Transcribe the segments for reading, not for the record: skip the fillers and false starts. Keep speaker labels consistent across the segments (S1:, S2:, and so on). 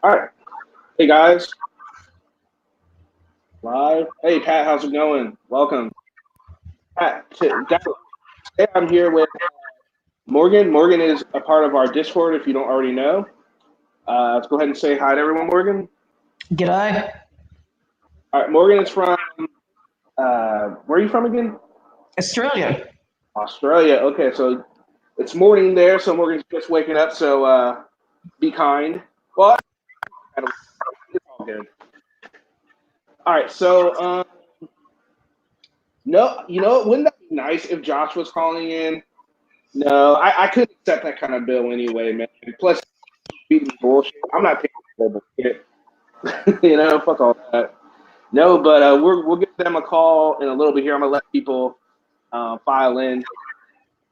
S1: All right. Hey, guys. Live. Hey, Pat, how's it going? Welcome. Pat, today I'm here with Morgan. Morgan is a part of our Discord, if you don't already know. Let's go ahead and say hi to everyone, Morgan.
S2: G'day.
S1: All right, Morgan is from, where are you from again?
S2: Australia.
S1: Australia. Okay, so it's morning there, so Morgan's just waking up, so be kind. Well, it's all good. All right, so no, wouldn't that be nice if Josh was calling in? No, I couldn't accept that kind of bill anyway, man. Plus, beating bullshit. I'm not paying for bullshit. Fuck all that. No, but we'll give them a call in a little bit here. I'm gonna let people file in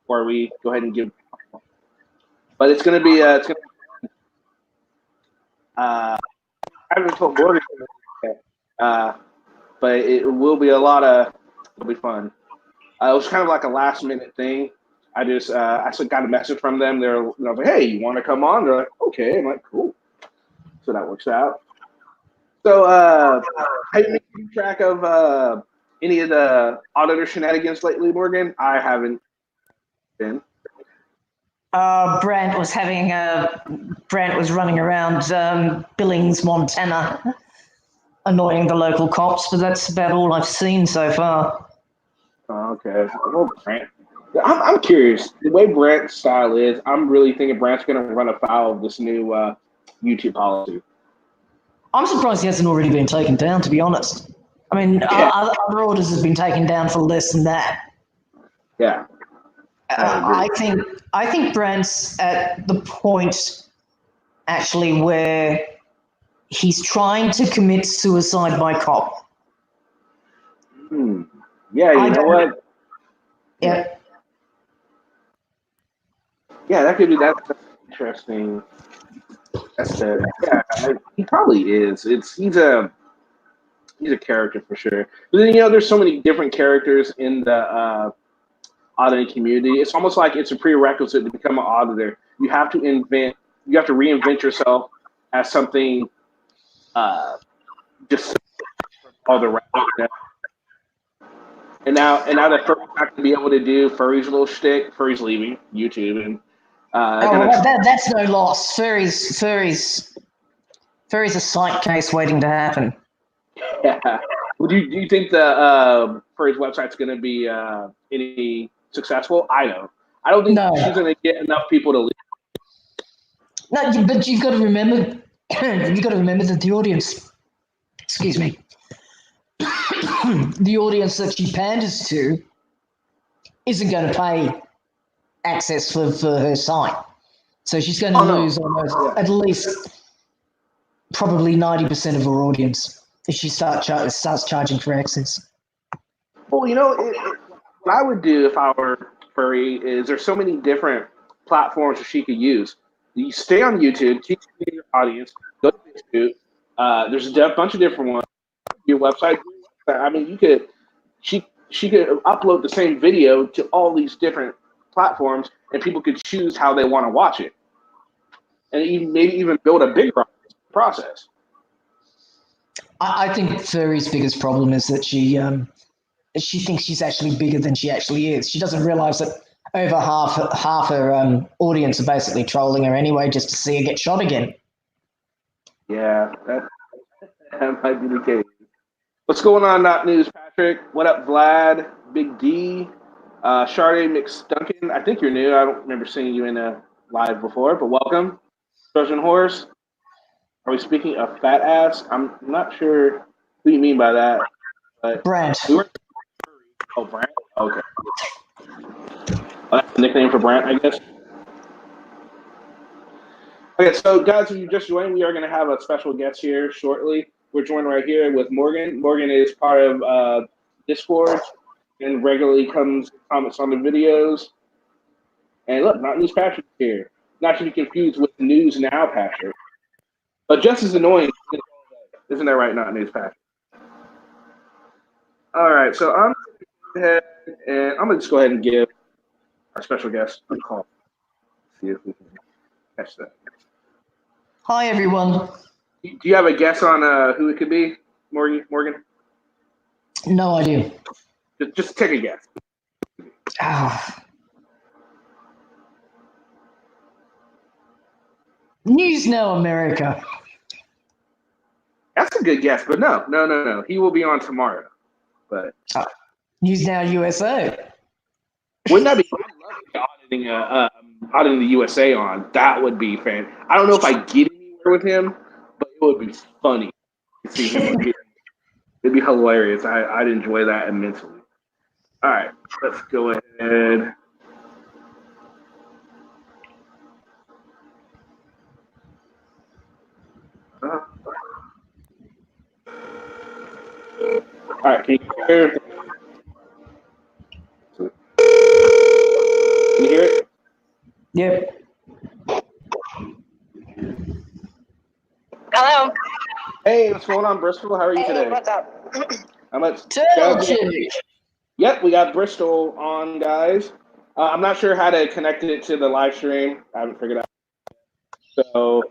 S1: before we go ahead and give. But it's gonna be I haven't told Morgan yet, but it will be it'll be fun. It was kind of like a last minute thing. I got a message from them. I was like, hey, you want to come on? They're like, okay. I'm like, cool. So that works out. So, have you been keeping track of any of the auditor shenanigans lately, Morgan? I haven't been.
S2: Brant was running around Billings, Montana, annoying the local cops, but that's about all I've seen so far.
S1: Oh, okay. Well, Brant. I'm curious. The way Brant's style is, I'm really thinking Brant's going to run afoul of this new YouTube policy.
S2: I'm surprised he hasn't already been taken down, to be honest. I mean,
S1: Yeah.
S2: other orders have been taken down for less than that.
S1: Yeah.
S2: I think Brant's at the point actually where he's trying to commit suicide by cop.
S1: Yeah, you know what?
S2: Yeah.
S1: Yeah, that's interesting. He probably is. He's a character for sure. But then there's so many different characters in the auditing community. It's almost like it's a prerequisite to become an auditor. You have to reinvent yourself as something just all the rest. And now that Furry's not going to be able to do Furry's little shtick. Furry's leaving YouTube, and
S2: that's no loss. Furry's a sight case waiting to happen.
S1: Yeah. Do you think the Furry's website's going to be any successful? I don't think she's going to get enough people to leave.
S2: No, but you've got to remember that the audience, excuse me, the audience that she panders to isn't going to pay access for her site. So she's going to lose almost at least probably 90% of her audience if she starts charging for access.
S1: Well, what I would do if I were Furry is there's so many different platforms that she could use. You stay on YouTube, keep your audience, go to YouTube. There's a bunch of different ones. Your website. I mean, she could upload the same video to all these different platforms, and people could choose how they want to watch it, and maybe even build a bigger process.
S2: I think Furry's biggest problem is that she thinks she's actually bigger than she actually is. She doesn't realize that over half her audience are basically trolling her anyway, just to see her get shot again.
S1: Yeah, that might be the case. What's going on, Not News, Patrick? What up, Vlad? Big D? Sharday McStunkin? I think you're new. I don't remember seeing you in a live before, but welcome. Trojan Horse? Are we speaking of fat ass? I'm not sure who you mean by that. But
S2: Brant.
S1: Oh, Brant? Okay. That's the nickname for Brant, I guess. Okay, so guys, if you just joined, we are going to have a special guest here shortly. We're joined right here with Morgan. Morgan is part of Discord and regularly comments on the videos. And look, Not News Patrick here. Not to be confused with News Now Patrick. But just as annoying, isn't that right, Not News Patrick? All right, so I'm going to just go ahead and give our special guest a call. See if we can catch that.
S2: Hi, everyone.
S1: Do you have a guess on who it could be, Morgan?
S2: No idea.
S1: Just take a guess.
S2: Ah. News Now America.
S1: That's a good guess, but no. He will be on tomorrow. But
S2: News Now USA.
S1: wouldn't that be? I love auditing the USA on. That would be fan. I don't know if I get anywhere with him, but it would be funny to see him. It'd be hilarious. I'd enjoy that immensely. All right, let's go ahead. All right, can you hear? Can you hear it?
S2: Yep.
S3: Hello.
S1: Hey, what's going on, Bristol? How are you today?
S3: Hey, what's up?
S1: How much?
S2: Tell
S1: Yep, we got Bristol on, guys. I'm not sure how to connect it to the live stream. I haven't figured out. So,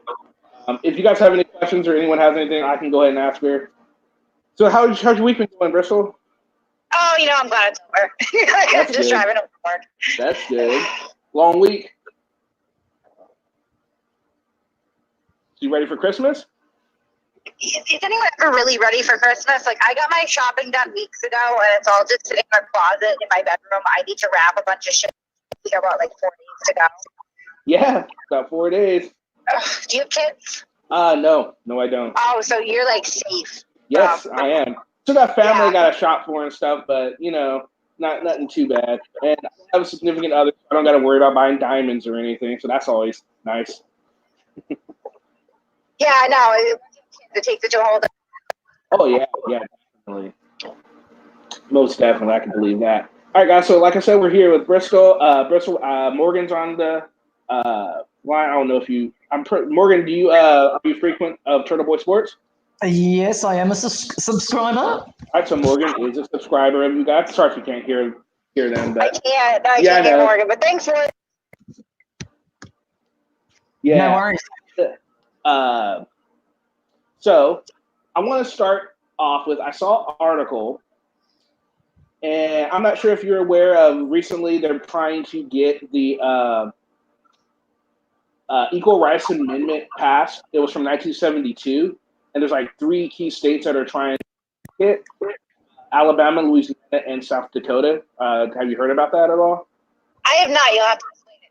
S1: if you guys have any questions or anyone has anything, I can go ahead and ask her. So, how's your week been going, Bristol?
S3: Oh, I'm glad it's over. I'm just driving to work.
S1: That's good. Long week. You ready for Christmas?
S3: Is anyone ever really ready for Christmas? Like, I got my shopping done weeks ago, and it's all just sitting in my closet in my bedroom. I need to wrap a bunch of shit. We got about 4 days to go.
S1: Yeah, about 4 days.
S3: Do you have kids?
S1: No, I don't.
S3: Oh, so you're safe.
S1: Yes, I am. Still got family I got to shop for and stuff, but nothing too bad. And I have a significant other, so I don't got to worry about buying diamonds or anything. So that's always nice.
S3: Yeah, I know. It takes it to a whole.
S1: Oh yeah, definitely. Most definitely, I can believe that. All right, guys. So like I said, we're here with Bristol. Morgan's on the line. I don't know if you. Morgan. Do you are you frequent of Turtle Boy Sports?
S2: Yes, I am a subscriber.
S1: All right, so Morgan is a subscriber of you guys. Sorry if you can't hear them. But
S3: I can't hear Morgan, but thanks for it.
S1: Yeah.
S2: No worries.
S1: So I want to start off with, I saw an article, and I'm not sure if you're aware of, recently they're trying to get the Equal Rights Amendment passed. It was from 1972, and there's 3 key states that are trying to get it: Alabama, Louisiana, and South Dakota. Have you heard about that at all?
S3: I have not. You'll have to explain it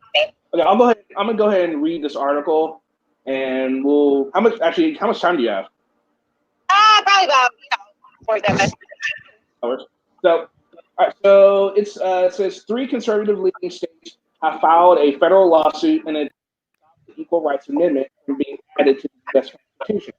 S3: to me.
S1: Okay, I'm gonna go ahead and read this article, and how much time do you have?
S3: Probably about 45 minutes.
S1: Hours. So, all right, so it says 3 conservative leading states have filed a federal lawsuit and the Equal Rights Amendment from being added to the U.S. Constitution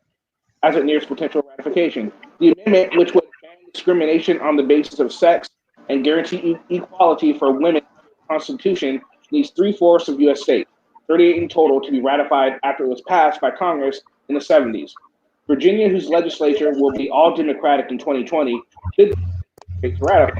S1: as it nears potential ratification. The amendment, which would ban discrimination on the basis of sex and guarantee equality for women under the Constitution, needs 3/4 of U.S. states, 38 in total, to be ratified after it was passed by Congress in the 70s. Virginia, whose legislature will be all Democratic in 2020, did ratify.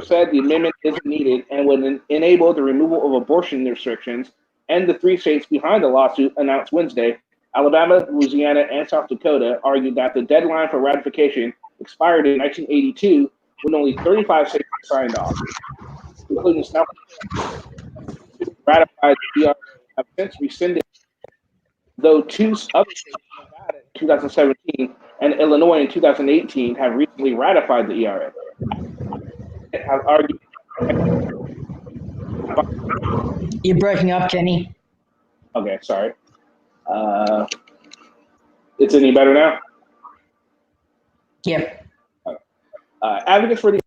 S1: Said the amendment isn't needed and would enable the removal of abortion restrictions, and the 3 states behind the lawsuit announced Wednesday, Alabama, Louisiana, and South Dakota, argued that the deadline for ratification expired in 1982 when only 35 states signed off, including South Dakota, ratified the ERA, have since rescinded, though 2 other states, Nevada in 2017 and Illinois in 2018, have recently ratified the ERA. Have argued.
S2: You're breaking up, Kenny.
S1: Okay, sorry. It's any better now?
S2: Yep.
S1: Advocates for the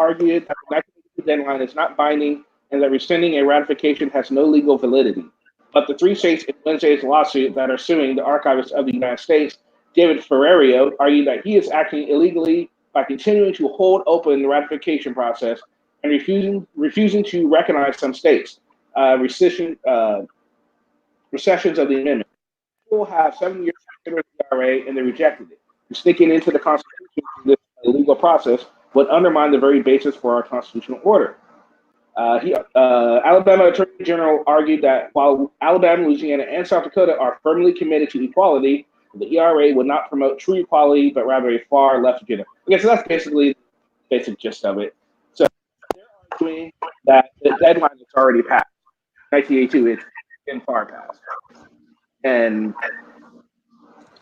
S1: argued that the 1982 deadline is not binding and that rescinding a ratification has no legal validity. But the 3 states in Wednesday's lawsuit that are suing the Archivist of the United States, David Ferrerio, argued that he is acting illegally by continuing to hold open the ratification process and refusing to recognize some states' recessions of the amendment. People have 7 years to consider the ERA, and they rejected it. Sticking into the Constitution through this legal process would undermine the very basis for our constitutional order. Alabama Attorney General argued that while Alabama, Louisiana, and South Dakota are firmly committed to equality, The ERA would not promote true equality, but rather a far left agenda. Okay, so that's basically the basic gist of it. So they're arguing that the deadline is already passed. 1982, it's been far past. And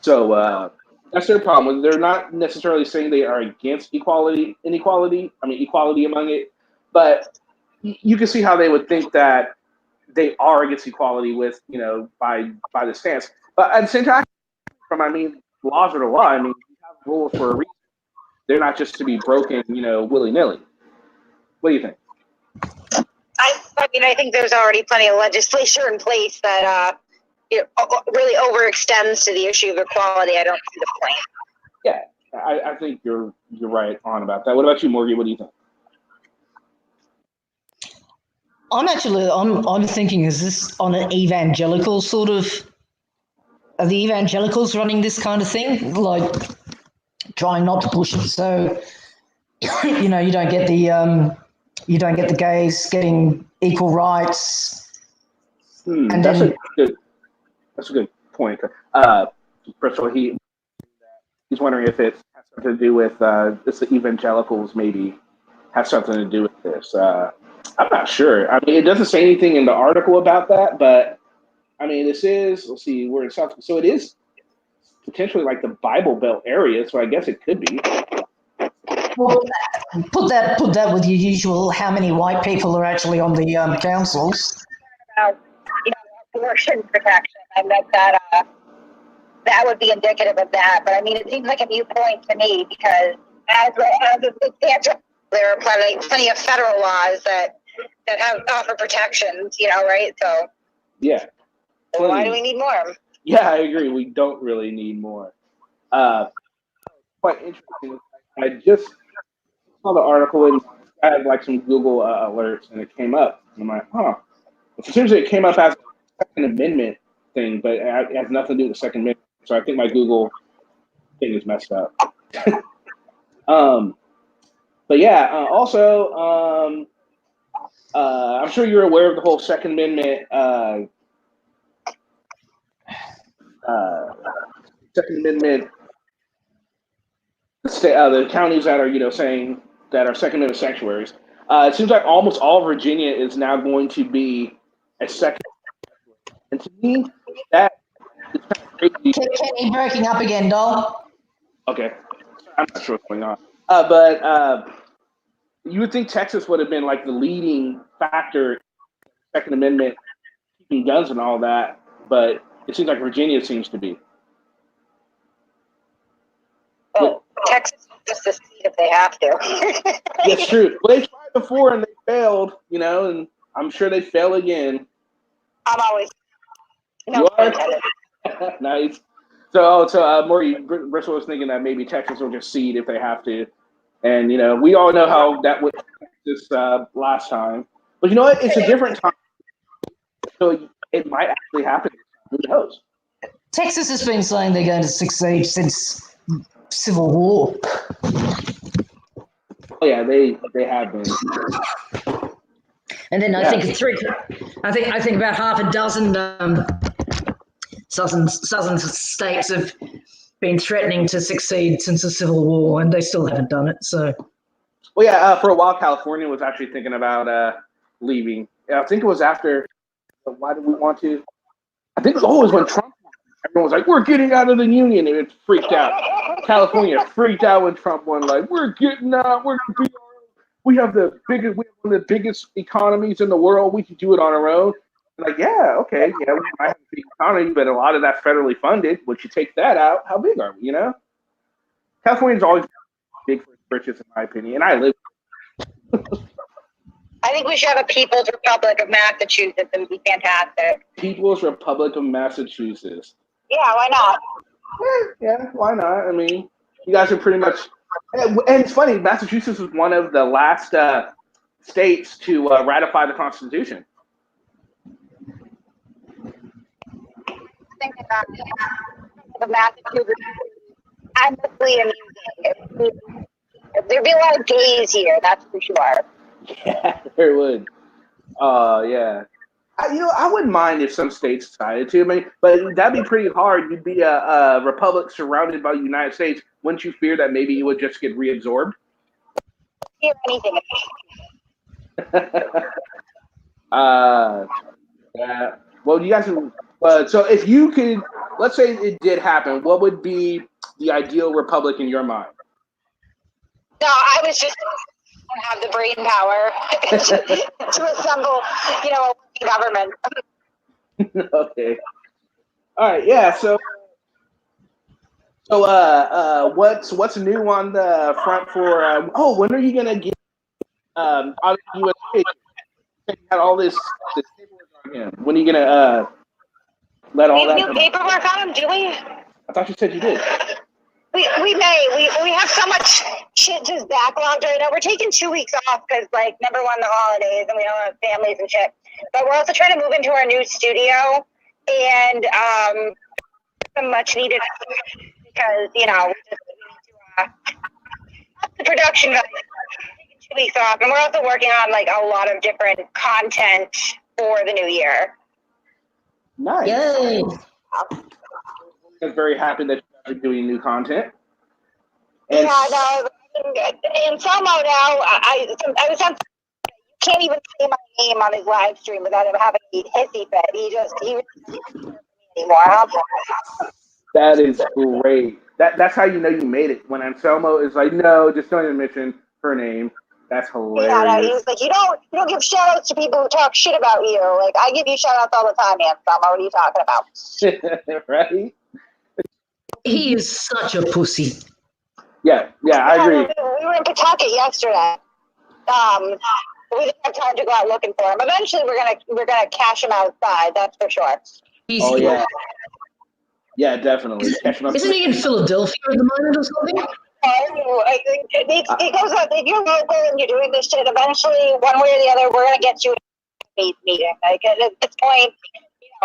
S1: so that's their problem. They're not necessarily saying they are against equality, equality among it, but you can see how they would think that they are against equality with, by the stance. But at the same time, laws are the law. We have rules for a reason. They're not just to be broken, willy nilly. What do you think?
S3: I think there's already plenty of legislation in place that really overextends to the issue of equality. I don't see the point.
S1: Yeah, I think you're right on about that. What about you, Morgie? What do you think?
S2: I'm thinking, is this on an evangelical sort of? Are the evangelicals running this kind of thing, like trying not to push it so you don't get the gays getting equal rights?
S1: And that's a good point. First of all, he's wondering if it has something to do with the evangelicals. Maybe has something to do with this. I'm not sure. It doesn't say anything in the article about that, but this is, let's see, we're in South, so it is potentially like the Bible Belt area, so I guess it could be.
S2: Well, put that with your usual, how many white people are actually on the councils?
S3: Abortion protection. I bet that would be indicative of that. But it seems like a new point to me because as it stands, there are plenty of federal laws that have offer protections. Right? So
S1: yeah.
S3: Why do we need more?
S1: Yeah, I agree. We don't really need more. Quite interesting. I just saw the article and I had like some Google alerts and it came up. And I'm like, huh. Essentially, it came up as a Second Amendment thing, but it has nothing to do with the Second Amendment. So I think my Google thing is messed up. But yeah, also, I'm sure you're aware of the whole Second Amendment. Second Amendment, the counties that are, saying that are Second Amendment sanctuaries. It seems like almost all Virginia is now going to be a second. And to me, that is kind of crazy.
S2: Kenny breaking up again, doll.
S1: Okay, I'm not sure what's going on. But you would think Texas would have been like the leading factor in the Second Amendment, keeping guns and all that, but it seems like Virginia seems to be.
S3: Well, Texas is just a state if they have to.
S1: That's true. Well, they tried before and they failed, and I'm sure they fail again.
S3: I'm always.
S1: You are? Nice. So Maury, Bristol was thinking that maybe Texas will just cede if they have to. And, we all know how that went this last time. But you know what? It's a different time. So it might actually happen. Who knows?
S2: Texas has been saying they're going to succeed since Civil War.
S1: Oh yeah, they have been.
S2: And then I think about half a dozen southern states have been threatening to succeed since the Civil War, and they still haven't done it. So,
S1: well, yeah, for a while, California was actually thinking about leaving. I think it was after. Why did we want to? I think it was when Trump. Everyone was like, "We're getting out of the union," and it freaked out. California freaked out when Trump won. Like, "We're getting out. We're gonna be. We have one of the biggest economies in the world. We can do it on our own." Like, yeah, okay, we might have a big economy, but a lot of that federally funded. Once you take that out, how big are we? California's always big for its britches, in my opinion, and I live.
S3: I think we should have a People's Republic of Massachusetts. It would be fantastic.
S1: People's Republic of Massachusetts.
S3: Yeah, why not?
S1: Yeah, why not? You guys are pretty much. And it's funny, Massachusetts was one of the last states to ratify the Constitution.
S3: Think about the Massachusetts endlessly amusing. There'd be a lot of gays here, that's for sure.
S1: Yeah, there would. Yeah. I wouldn't mind if some states decided to. I mean, but that'd be pretty hard. You'd be a republic surrounded by the United States. Wouldn't you fear that maybe you would just get reabsorbed?
S3: Hear anything?
S1: Yeah. Well, you guys. So if you could, let's say it did happen, what would be the ideal republic in your mind?
S3: No, I was just don't have the brain power to assemble, a government.
S1: Okay. All right. Yeah. So what's new on the front for? When are you gonna get out of the USA? You got all this paperwork on him. When are you gonna let all that?
S3: We have new paperwork on him, do we?
S1: I thought you said you did.
S3: We may. We have so much shit just backlogged right now. We're taking 2 weeks off because, number one, the holidays, and we don't have families and shit. But we're also trying to move into our new studio and some much needed because, we just need to the production value. We're taking 2 weeks off, and we're also working on a lot of different content for the new year.
S1: Nice.
S2: Yay!
S1: I'm very happy that you're doing new content.
S3: And in Samo now, I was on. You can't even say my name on his live stream without him having a hissy fit. He really anymore.
S1: That is great. That's how you know you made it. When Anselmo is like, no, just don't even mention her name. That's hilarious.
S3: Yeah, no, he was like, you don't give shout outs to people who talk shit about you. I give you shout outs all the time, Anselmo. What are you talking about?
S1: Right?
S2: He is such a pussy.
S1: Yeah, I agree.
S3: We were in Pawtucket yesterday. We didn't have time to go out looking for him. Eventually, we're gonna cash him outside. That's for sure.
S1: Yeah. Yeah, definitely.
S2: Isn't he in Philadelphia at the moment or something?
S3: It goes on. If you're local and you're doing this shit, eventually, one way or the other, we're gonna get you a meeting. At this point,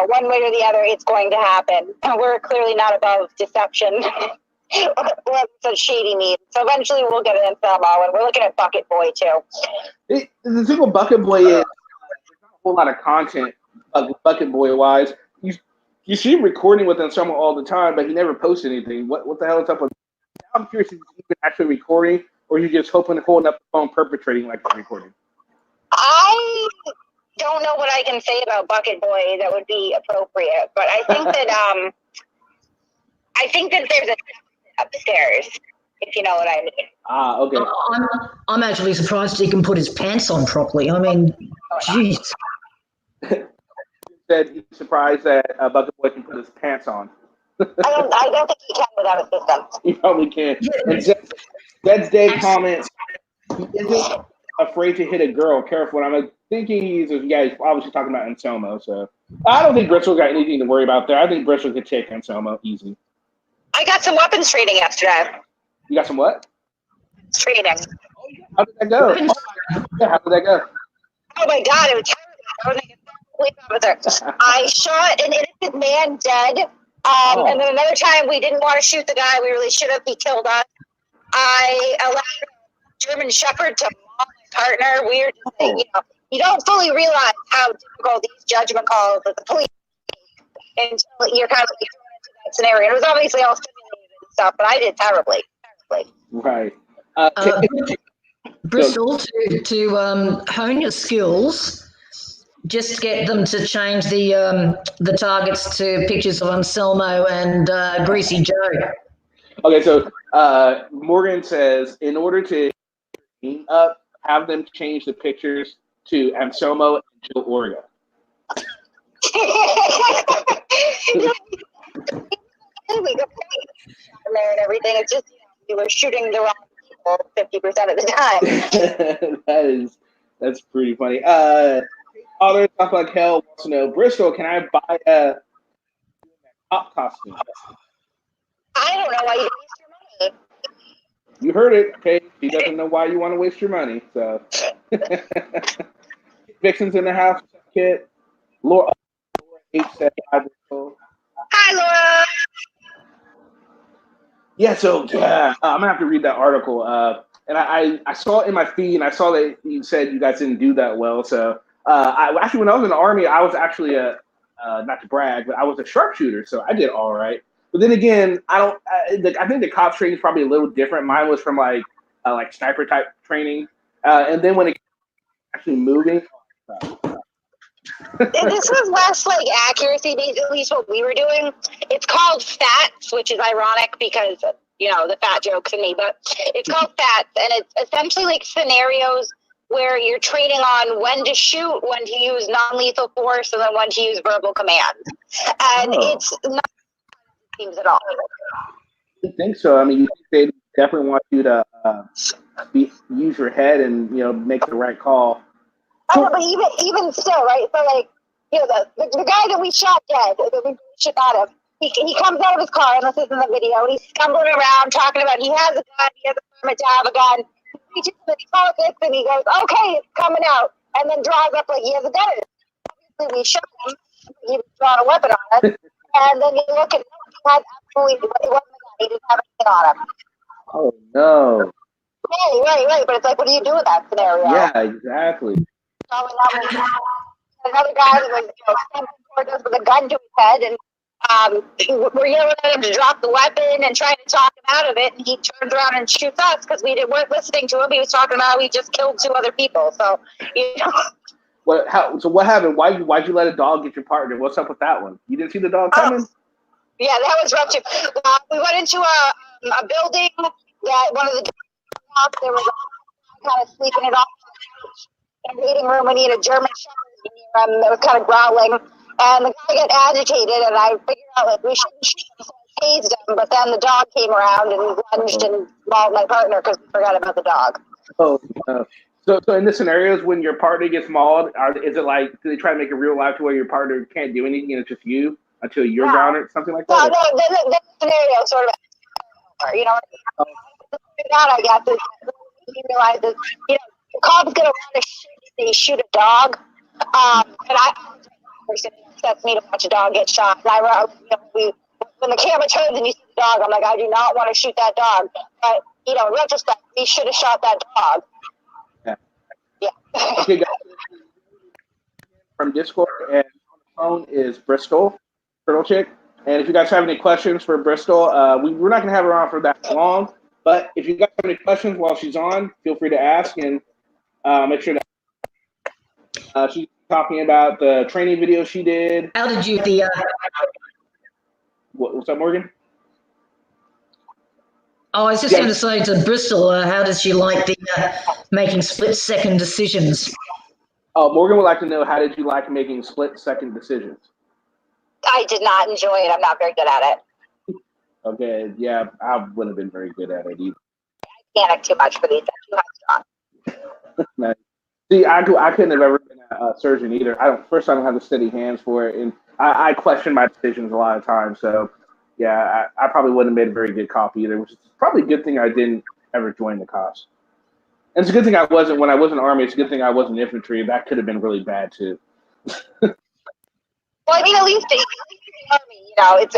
S3: one way or the other, it's going to happen. We're clearly not above deception. It's a shady need. So eventually we'll get it in Selmo, and we're looking at Bucket Boy too.
S1: The thing with Bucket Boy is there's not a whole lot of content, Bucket Boy wise. You see him recording with Anselmo all the time, but he never posts anything. What the hell is up with? I'm curious if he's even actually recording, or he's just holding up the phone, perpetrating like the recording.
S3: I don't know what I can say about Bucket Boy that would be appropriate, but I think that there's a upstairs, if you know what I mean.
S1: Okay.
S2: I'm actually surprised he can put his pants on properly. I mean, jeez.
S1: Said he's surprised that Bucket Boy can put his pants on.
S3: I don't think he can without a system.
S1: He probably can't. And Zed's Day comments, he isn't afraid to hit a girl. Careful. And I'm thinking he's obviously talking about Anselmo. So I don't think Bristol got anything to worry about there. I think Bristol could take Anselmo easy.
S3: I got some weapons training yesterday.
S1: You got some what?
S3: Training.
S1: How did that go? How did that go?
S3: Oh my God, it was terrible. I shot an innocent man dead. And then another time we didn't want to shoot the guy we really should have. He killed us. I allowed a German Shepherd to maul my partner. We were just saying, you don't fully realize how difficult these judgment calls with the police until you're kind of thrown into that scenario. It was obviously all simulated and stuff, but I did terribly.
S1: Right.
S2: Bristol, to hone your skills, just get them to change the targets to pictures of Anselmo and Greasy Joe.
S1: Okay, so Morgan says, in order to have them change the pictures to Anselmo and Joe Orga.
S3: And everything. It's just we were shooting the wrong people 50% of the time.
S1: That's pretty funny. Other stuff like hell wants to know, Bristol, can I buy a cop costume?
S3: I don't know why you waste your money.
S1: You heard it, okay? He doesn't know why you want to waste your money. So, Vixen's in the house. Kid, Laura 875.
S3: Hi, Laura.
S1: Yeah, so I'm gonna have to read that article. And I saw it in my feed, and I saw that you said you guys didn't do that well. So Actually, when I was in the Army, I was actually not to brag, but I was a sharpshooter, so I did all right. But then again, I think the cops training is probably a little different. Mine was from like sniper type training, and then when it actually moving.
S3: This was less like accuracy based, at least what we were doing. It's called FATS, which is ironic because, the fat jokes in me, but it's called FATS, and it's essentially like scenarios where you're training on when to shoot, when to use non-lethal force, and then when to use verbal commands. And it's not teams at all.
S1: I think so. I mean, they definitely want you to use your head and make the right call.
S3: Oh, but even still, right? So like, the guy that we shot dead, that we shot him, he comes out of his car, and this is in the video, and he's stumbling around talking about he has a gun, he has a permit to have a gun. He reaches and he calls it, and he goes, okay, it's coming out, and then draws up like he has a gun. Obviously, we shot him, he was drawing a weapon on us, and then you look at him, he had absolutely, it wasn't a gun, he didn't have anything on him.
S1: Oh, no.
S3: Right, but it's like, what do you do in that scenario?
S1: Yeah, exactly.
S3: Another guy that was, standing towards us with a gun to his head, and we're yelling at him to drop the weapon and trying to talk him out of it, and he turns around and shoots us because weren't listening to him. He was talking about how we just killed 2 other people. So,
S1: So what happened? Why'd you let a dog get your partner? What's up with that one? You didn't see the dog coming?
S3: Yeah, that was rough too. We went into a building that one of the dogs, there was a kind of sleeping it off in a waiting room, and he had a German Shepherd near him that was kind of growling. And the guy got agitated, and I figured out like we shouldn't shoot him, so I tased him. But then the dog came around and lunged and mauled my partner because we forgot about the dog.
S1: Oh, so in the scenarios when your partner gets mauled, is it like do they try to make it real life to where your partner can't do anything and it's just you until you're grounded, something like that?
S3: No, the scenario sort of, what I mean? I guess is he realizes, the cop's gonna want to shoot a dog, and upsets me to watch a dog get shot. And when the camera turns and you see the dog, I'm like, I do not want to shoot that dog. But in retrospect, we should have shot that dog. Yeah.
S1: Okay, guys. From Discord and on the phone is Bristol, Turtle Chick. And if you guys have any questions for Bristol, we're not going to have her on for that long. But if you guys have any questions while she's on, feel free to ask and make sure that she's talking about the training video she did.
S2: How did you
S1: What's up, Morgan?
S2: Oh, I was just going to say to Bristol, how does she like the making split-second decisions?
S1: Oh, Morgan would like to know, how did you like making split-second decisions?
S3: I did not enjoy it. I'm not very good at it.
S1: Okay, yeah, I wouldn't have been very good at it either.
S3: I panic too much for these. I'm too high
S1: Nice. See, I couldn't have ever been a surgeon either. I don't have the steady hands for it, and I question my decisions a lot of times. So, yeah, I probably wouldn't have made a very good cop either, which is probably a good thing I didn't ever join the cops. And it's a good thing I wasn't when I was in the Army. It's a good thing I wasn't infantry. That could have been really bad too.
S3: Well, I mean, at least in the Army, it's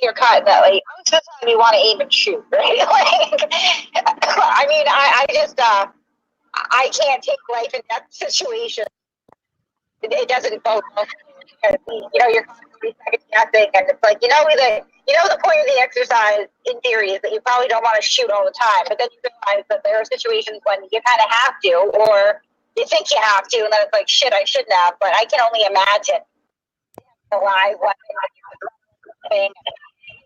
S3: clear cut that like most of the time you want to aim and shoot, right? I mean, I just I can't take life and death situations. It doesn't go well because you're constantly second guessing, and it's like the point of the exercise in theory is that you probably don't want to shoot all the time, but then you realize that there are situations when you kind of have to, or you think you have to, and then it's like shit, I shouldn't have. But I can only imagine the live weapon thing, the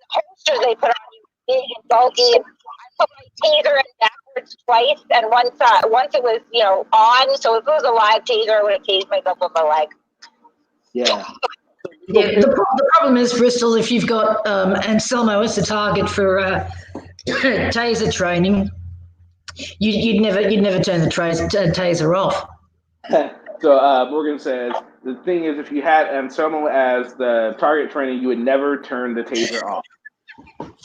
S3: holsters they put on you, big and bulky. And I put my taser in backwards twice, and once it was on. So if it was a live taser, I would have tased myself with my leg.
S1: Yeah.
S2: Yeah, the problem is, Bristol, if you've got Anselmo as the target for taser training, you'd never turn the taser off.
S1: So Morgan says the thing is, if you had Anselmo as the target training, you would never turn the taser off.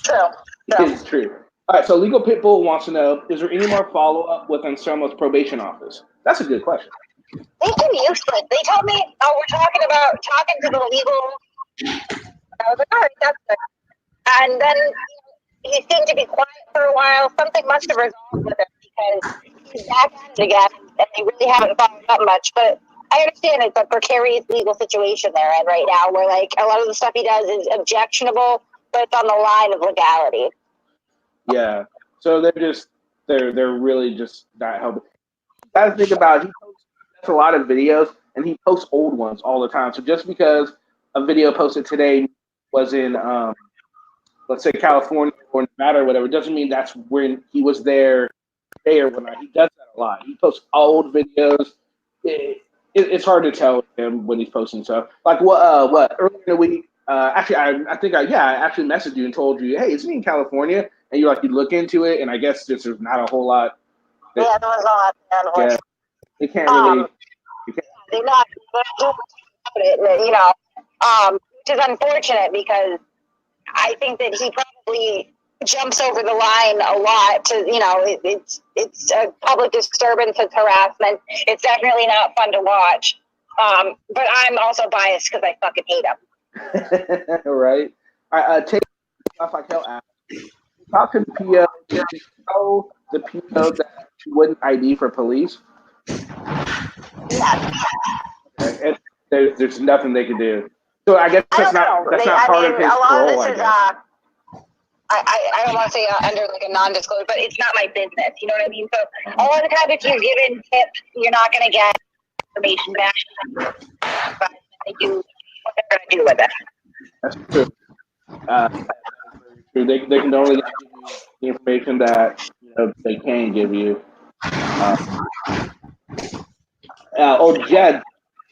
S3: True.
S1: It's true. All right. So Legal Pitbull wants to know: is there any more follow up with Anselmo's probation office? That's a good question.
S3: They've been useless. They told me, we're talking to the legal. I was like, all right, that's good. And then he seemed to be quiet for a while. Something must have resolved with him because he's back at it again, and they really haven't followed up much. But I understand it's a precarious legal situation they're in right now, where like a lot of the stuff he does is objectionable, but it's on the line of legality.
S1: Yeah. So they're really just not helping. You gotta think about he posts a lot of videos and he posts old ones all the time. So just because a video posted today was in let's say California or Nevada or whatever, doesn't mean that's when he was there or whatnot. He does that a lot. He posts old videos. It's hard to tell him when he's posting stuff. Like what earlier in the week. Actually, I think I actually messaged you and told you, hey, isn't he in California? And you look into it, and I guess there's not a whole lot.
S3: Yeah, there was a lot.
S1: Yeah, they can't really.
S3: They're not doing it, you know, which is unfortunate because I think that he probably jumps over the line a lot to, you know, it's a public disturbance, it's harassment. It's definitely not fun to watch. But I'm also biased because I fucking hate him.
S1: Right. Take stuff like he'll ask. Talk to the PO. Did you tell the PO that you wouldn't ID for police?
S3: Yeah.
S1: And there's nothing they can do. So I guess that's not part of his role. I guess.
S3: I don't want to say under like a non-disclosure, but it's not my business. You know what I mean? So a lot of the time, if you're given tips, you're not going to get information back. But they do what they're going to do with it.
S1: That's true. They can only give you the information that they can give you. Jed,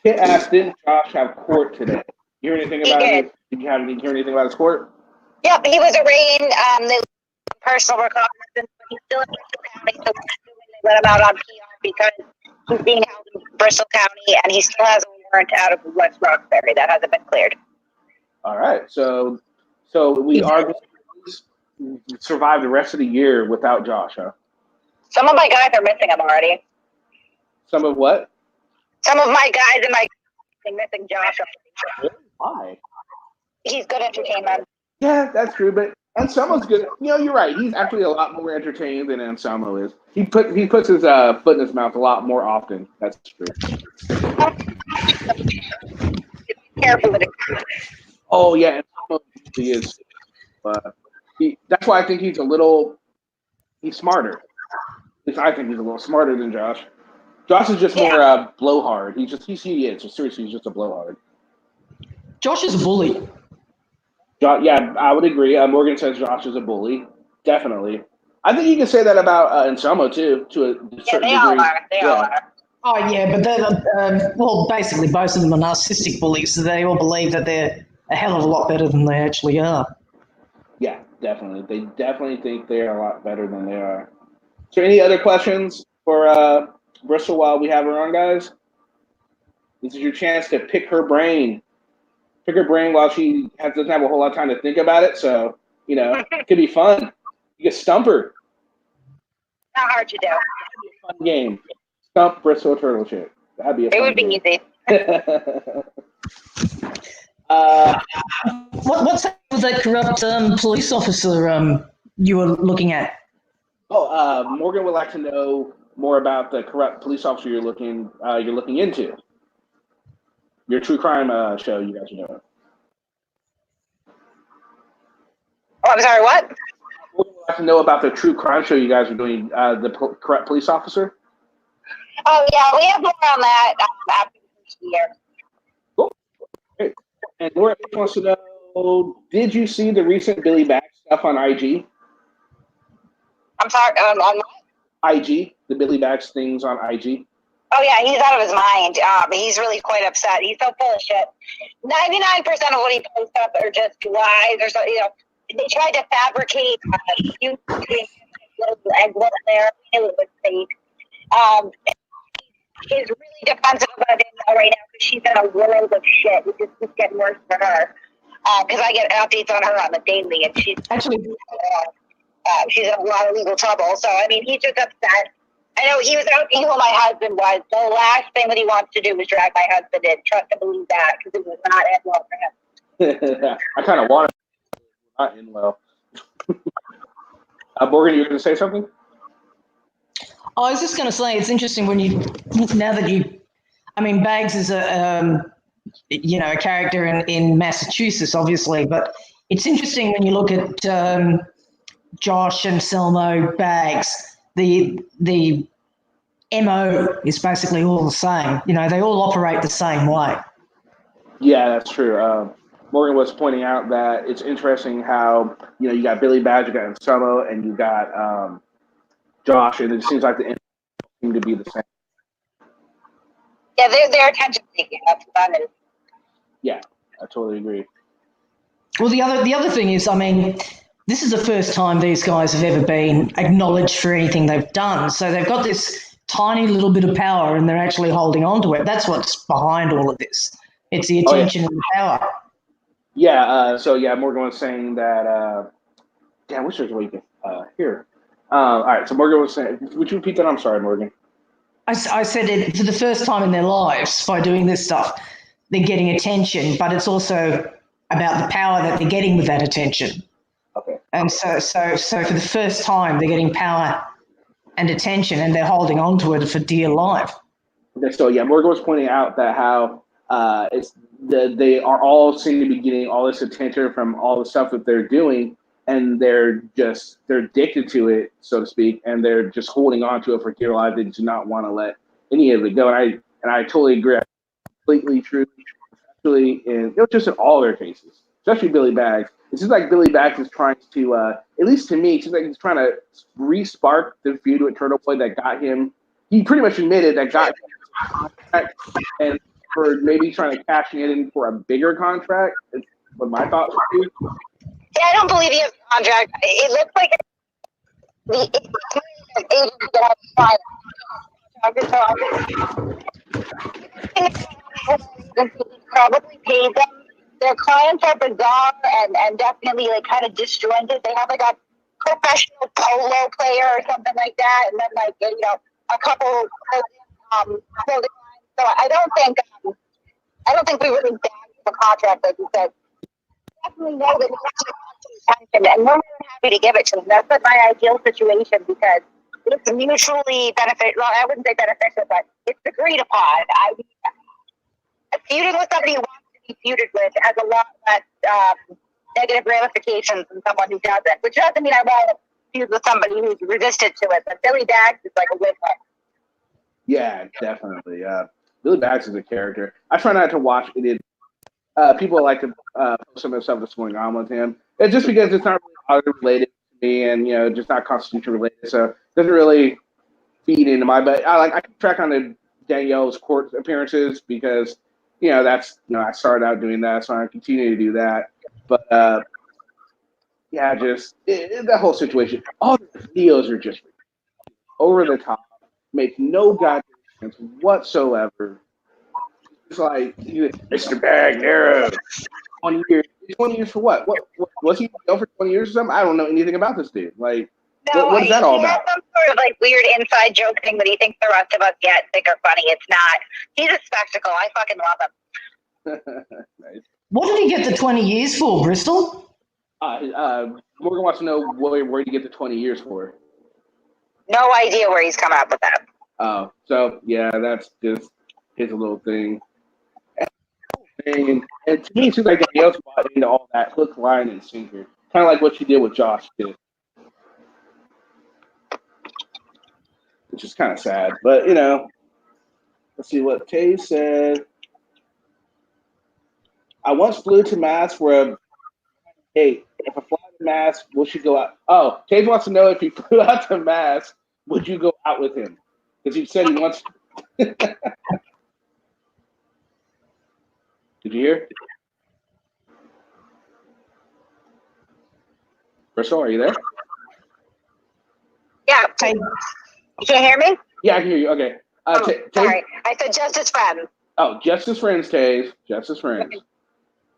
S1: Kit asked, didn't Josh have court today? You hear anything about it? Did you hear anything about his court?
S3: Yep, he was arraigned. The personal reconnaissance, but he's still in Bristol County, so they let him out on PR because he's being held in Bristol County, and he still has a warrant out of West Roxbury that hasn't been cleared.
S1: All right, so we are going to survive the rest of the year without Josh, huh?
S3: Some of my guys are missing him already.
S1: Some of what?
S3: Some of my guys in my missing Josh.
S1: Really? Why?
S3: He's good entertainment.
S1: Yeah, that's true, but Anselmo's good. You're right. He's actually a lot more entertaining than Anselmo is. He puts his foot in his mouth a lot more often. That's true.
S3: Careful with it.
S1: Oh yeah, Anselmo really is. That's why I think he's smarter. At least I think he's a little smarter than Josh. Josh is just more blowhard. He is. So seriously, he's just a blowhard.
S2: Josh is a bully.
S1: Yeah, I would agree. Morgan says Josh is a bully. Definitely. I think you can say that about Anselmo too, to a certain degree.
S3: They all are.
S2: Oh yeah, but they're basically both of them are narcissistic bullies, so they all believe that they're a hell of a lot better than they actually are.
S1: Yeah, definitely. They definitely think they're a lot better than they are. So, any other questions for Bristol while we have her on, guys? This is your chance to pick her brain. Pick her brain while she doesn't have a whole lot of time to think about it. So, it could be fun. You can stump her.
S3: Not hard to do.
S1: Fun game. Stump Bristol Turtle Chick. That'd be a fun game.
S3: Easy.
S2: What's that with that corrupt police officer you were looking at?
S1: Morgan would like to know more about the corrupt police officer you're looking into. Your true crime show you guys are doing.
S3: Oh, I'm sorry, what?
S1: Morgan would like to know about the true crime show you guys are doing, the corrupt police officer.
S3: Oh, yeah, we have more on that after this year.
S1: Cool. Great. And Laura wants to know, did you see the recent Billy Bags stuff on IG?
S3: I'm sorry, on what?
S1: IG, the Billy Bags things on IG.
S3: Oh, yeah, he's out of his mind. He's really quite upset. He's so full of shit. 99% of what he posts up are just lies or something. They tried to fabricate egg white there. It was fake. He's really defensive about it right now because she's in a world of shit. It just keeps getting worse for her. Because I get updates on her on the daily, and she's in a lot of legal trouble. So, I mean, he's just upset. I know he was asking who my husband was. The last thing that he wants to do is drag my husband in. Trust and believe that, because it was not end well for him.
S1: I kind of want it. Not end well. Morgan, you were going to say something?
S2: I was just going to say, it's interesting when now that you I mean, Bags is a character in Massachusetts, obviously, but it's interesting when you look at Josh and Selmo, Bags. The MO is basically all the same. They all operate the same way.
S1: Yeah, that's true. Morgan was pointing out that it's interesting how you got Billy Badge, you got Anselmo, and you got Josh, and it seems like the end seem to be the same.
S3: Yeah, they're attention seeking. That's about it.
S1: Yeah, I totally agree.
S2: Well, the other thing is, I mean, this is the first time these guys have ever been acknowledged for anything they've done. So they've got this tiny little bit of power, and they're actually holding on to it. That's what's behind all of this. It's the attention and the power.
S1: Yeah. Morgan was saying that. Damn, which is what you can hear. All right. So Morgan was saying, would you repeat that? I'm sorry, Morgan.
S2: I said it for the first time in their lives by doing this stuff, they're getting attention, but it's also about the power that they're getting with that attention.
S1: Okay.
S2: And so for the first time, they're getting power and attention, and they're holding on to it for dear life.
S1: Okay. So Morgan was pointing out that how they are all seem to be getting all this attention from all the stuff that they're doing, and they're addicted to it, so to speak, and they're just holding on to it for dear life. They do not want to let any of it go. And I totally agree. Completely true. Especially just in all their cases, especially Billy Bags. It seems like Billy Bags is trying to, at least to me, it seems like he's trying to re-spark the feud with Turtle Boy that got him. He pretty much admitted that got him a contract, and for maybe trying to cash it in for a bigger contract. Is what my thoughts would be.
S3: Yeah, I don't believe he has a contract. It looks like the agent that has probably paid them. Their clients are bizarre and definitely like kind of disjointed. They have like a professional polo player or something like that, and then like a couple clothing lines. So I don't think we really bagged the contract like you said. Definitely know that attention, and we're more than happy to give it to them. That's like my ideal situation because it's mutually beneficial. Well, I wouldn't say beneficial, but it's agreed upon. Feuding with somebody who wants to be feuded with has a lot less negative ramifications than someone who doesn't. Which doesn't mean I want to feud with somebody who's resistant to it. But Billy Bags is like a win-win.
S1: Yeah, definitely. Billy Bags is a character. I try not to watch it. People like to post some of the stuff that's going on with him. It's just because it's not really related to me, and just not Constitution related, so it doesn't really feed into my. But I keep track on the Danielle's court appearances because that's I started out doing that, so I continue to do that. But just that whole situation. All the videos are just over the top, make no goddamn sense whatsoever. It's like Mr. Bagnero, 20 years. 20 years for what? What was he in jail for 20 years or something? I don't know anything about this dude. Like,
S3: no,
S1: what is that all about?
S3: He has some sort of like weird inside joke thing that he thinks the rest of us get think are funny. It's not. He's a spectacle. I fucking love him.
S1: Nice.
S2: What did he get the 20 years for, Bristol?
S1: Morgan wants to know where did he get the 20 years for?
S3: No idea where he's coming up with that.
S1: Oh, so yeah, that's just his little thing. And to me, it seems like Danielle's bought into all that hook, line, and sinker. Kind of like what she did with Josh, too. Which is kind of sad. But, let's see what Tay said. I once flew to Mass for a date. If I fly to Mass, would she go out? Oh, Tay wants to know if he flew out to Mass, would you go out with him? Because he said he wants Did you hear? Bristol, are you there?
S3: Yeah.
S2: Hey.
S3: You can't hear me?
S1: Yeah, I can hear you. Okay.
S3: Sorry. I said just as friends.
S1: Oh, just as friends, Taze. Just as friends.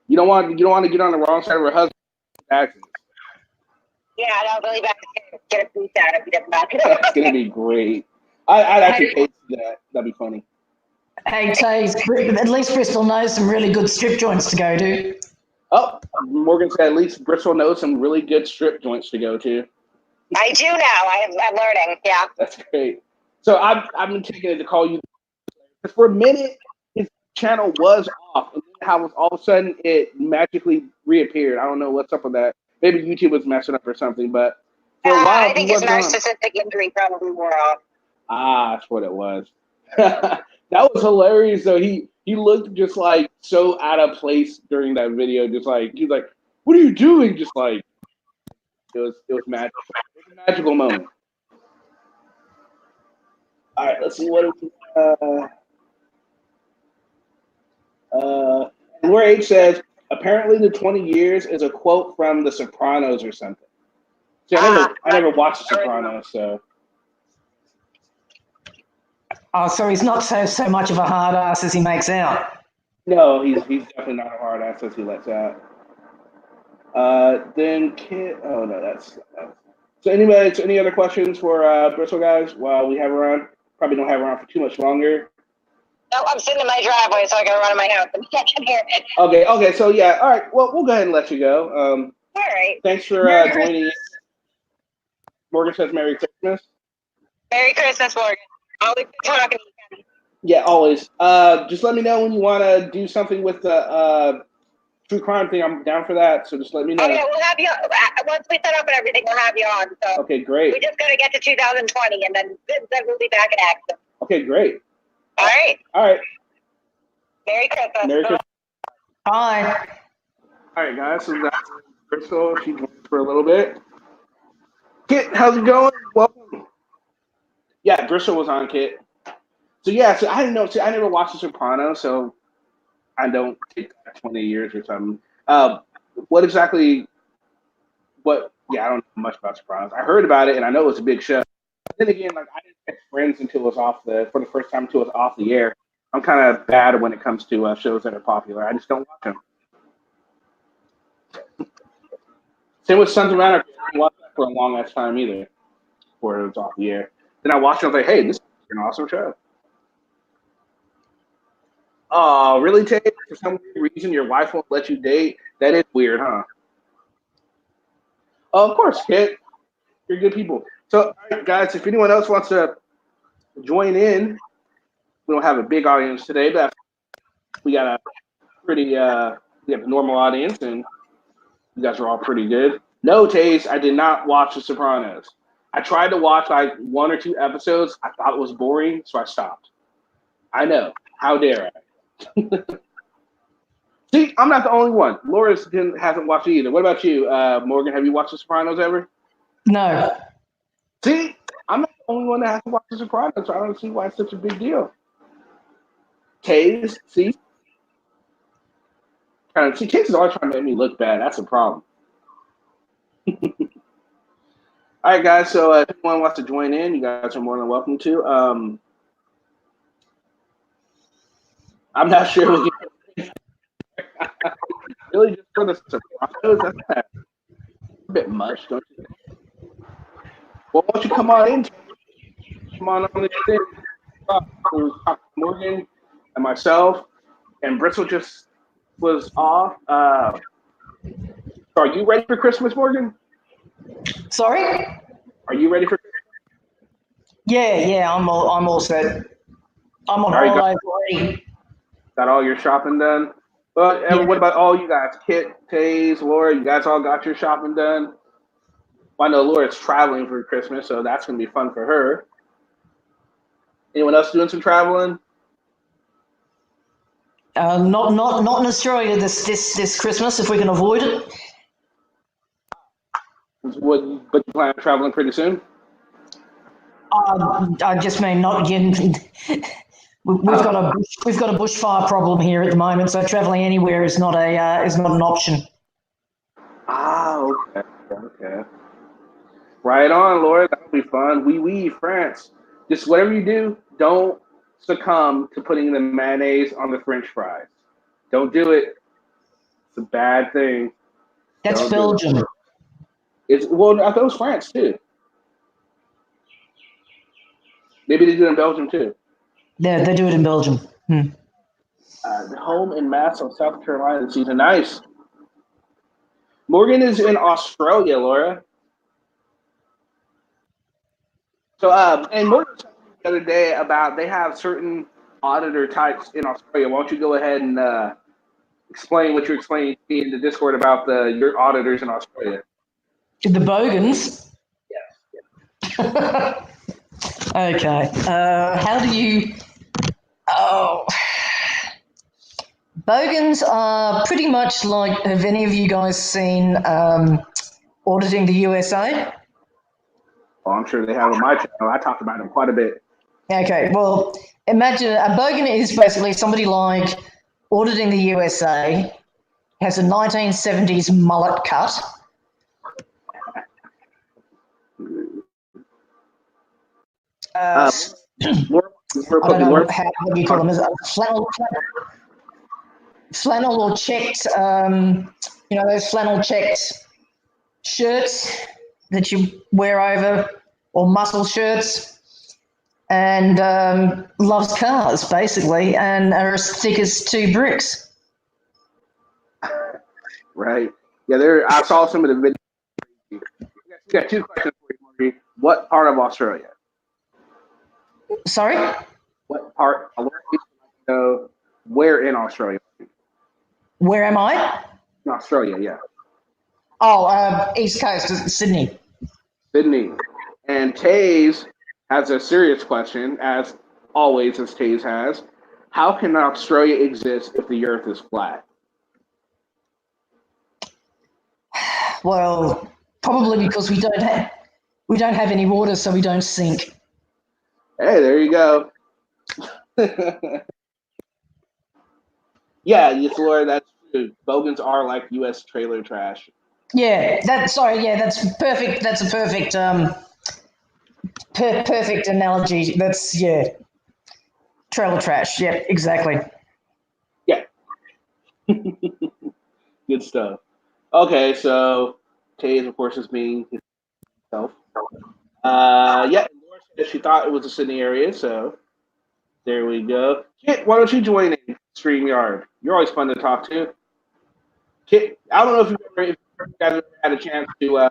S1: You don't want to get on the wrong side of her husband's actions.
S3: Yeah, no, really bad. Get a piece out if he doesn't back it
S1: That's gonna be great. I'd actually pay for that. That'd be funny.
S2: Hey, Taze, at least Bristol knows some really good strip joints to go to.
S1: Oh, Morgan said at least Bristol knows some really good strip joints to go to.
S3: I do now. I'm learning. Yeah.
S1: That's great. So I've been taking it to call you for a minute. channel was off, and then how all of a sudden it magically reappeared. I don't know what's up with that. Maybe YouTube was messing up or something, but for a while
S3: I think his narcissistic injury probably wore off.
S1: Ah, that's what it was. That was hilarious though. He looked just like so out of place during that video. Just like he's like, "What are you doing?" Just like it was magical. It was a magical moment. All right, let's see what. Laura H says apparently the 20 years is a quote from The Sopranos or something. See, I never watched The Sopranos, so.
S2: Oh, so he's not so much of a hard ass as he makes out.
S1: No, he's definitely not a hard ass as he lets out. Then Kit. Oh no, that's. So any other questions for Bristol guys while we have her on? Probably don't have her on for too much longer.
S3: No, I'm sitting in my driveway, so I gotta run in my house. I can hear it.
S1: Okay. So yeah, all right. Well, we'll go ahead and let you go.
S3: All right.
S1: Thanks for joining in. Morgan says Merry Christmas.
S3: Merry Christmas, Morgan. Always talking to you.
S1: Yeah, always. Just let me know when you want to do something with the true crime thing. I'm down for that. So just let me know.
S3: Oh yeah, we'll have you once we set up and everything. We'll have you on. So
S1: okay, great.
S3: We just gotta get to 2020, and then we'll be back in action.
S1: Okay, great.
S3: All right.
S1: All right.
S3: Merry Christmas.
S1: Merry Christmas.
S2: Bye.
S1: All right, guys. So that's Bristol. She joined for a little bit. Kit, how's it going? Welcome. Yeah, Bristol was on, Kit. So yeah, so I didn't know. See, I never watched The Sopranos, so I don't take 20 years or something. What exactly? What? Yeah, I don't know much about Sopranos. I heard about it, and I know it's a big show. But then again, like I didn't get Friends until it was for the first time until it was off the air. I'm kind of bad when it comes to shows that are popular. I just don't watch them. Same with Sons of Anarchy. I didn't watch that for a long ass time either, before it was off the air. Then I watched it. I was like, hey, this is an awesome show. Oh, really, Tate? For some weird reason, your wife won't let you date? That is weird, huh? Oh, of course, Kit. You're good people. So, all right, guys, if anyone else wants to join in, we don't have a big audience today, but we got a pretty, we have a normal audience, and you guys are all pretty good. No, Taze, I did not watch The Sopranos. I tried to watch like 1 or 2 episodes. I thought it was boring, so I stopped. I know. How dare I? See, I'm not the only one. Laura hasn't watched it either. What about you, Morgan? Have you watched The Sopranos ever?
S2: No.
S1: See, I'm not the only one that hasn't watched The Sopranos, so I don't see why it's such a big deal. Taze, see? Taze is always trying to make me look bad. That's a problem. All right, guys. So if anyone wants to join in, you guys are more than welcome to. I'm not sure. Really, just for the Sopranos? That's a bit much, don't you think? Well, why don't you come on in? Come on this thing. Morgan and myself, and Bristol just was off. Are you ready for Christmas, Morgan?
S2: Sorry?
S1: Are you ready for Christmas?
S2: Yeah, I'm all set. I'm on holidays already.
S1: Got all your shopping done? Well, yeah. What about all you guys? Kit, Taze, Laura, you guys all got your shopping done? Well, I know Laura's traveling for Christmas, so that's going to be fun for her. Anyone else doing some traveling?
S2: Not in Australia this Christmas if we can avoid it.
S1: But you plan on traveling pretty soon?
S2: I just mean not again. We've got a bushfire problem here at the moment, so travelling anywhere is not an option.
S1: Ah, okay. Right on, Laura. That'll be fun. Oui, France. Just whatever you do, don't succumb to putting the mayonnaise on the French fries. Don't do it. It's a bad thing.
S2: That's Belgium.
S1: I thought it was France too. Maybe they do it in Belgium too.
S2: Yeah, they do it in Belgium.
S1: Home in Mass on South Carolina this season. Nice. Morgan is in Australia, Laura. So, and Morgan was talking the other day about they have certain auditor types in Australia. Why don't you go ahead and explain what you're explaining to me in the Discord about your auditors in Australia?
S2: The Bogans.
S1: Yes.
S2: Okay. How do you? Oh, Bogans are pretty much like. Have any of you guys seen Auditing the USA?
S1: Oh, I'm sure they have on my channel. I talk about them quite a bit.
S2: Okay. Well, imagine a Bogan is basically somebody like Auditing the USA, has a 1970s mullet cut. I don't know what do you call them? Is it flannel or checked? Those flannel checked shirts that you wear over, or muscle shirts, and loves cars basically, and are as thick as 2 bricks.
S1: Right. Yeah, I saw some of the videos. We got 2 questions for you, Margie. What part of Australia?
S2: Sorry?
S1: What part? I want you to know where in Australia?
S2: Where am I?
S1: In Australia, yeah.
S2: Oh, East Coast, Sydney.
S1: Sydney. And Taze has a serious question, as always, as Taze has. How can Australia exist if the Earth is flat?
S2: Well, probably because we don't have any water, so we don't sink.
S1: Hey, there you go. Yeah, yes, Laura, that's true. Bogans are like U.S. trailer trash.
S2: Yeah, that's perfect. That's a perfect perfect analogy. That's trailer trash. Yeah, exactly.
S1: Yeah. Good stuff. Okay, so Taze, of course, is being himself. Yeah, Laura said she thought it was a Sydney area, so there we go. Kit, why don't you join in StreamYard? You're always fun to talk to. Kit, I don't know if you guys ever had a chance to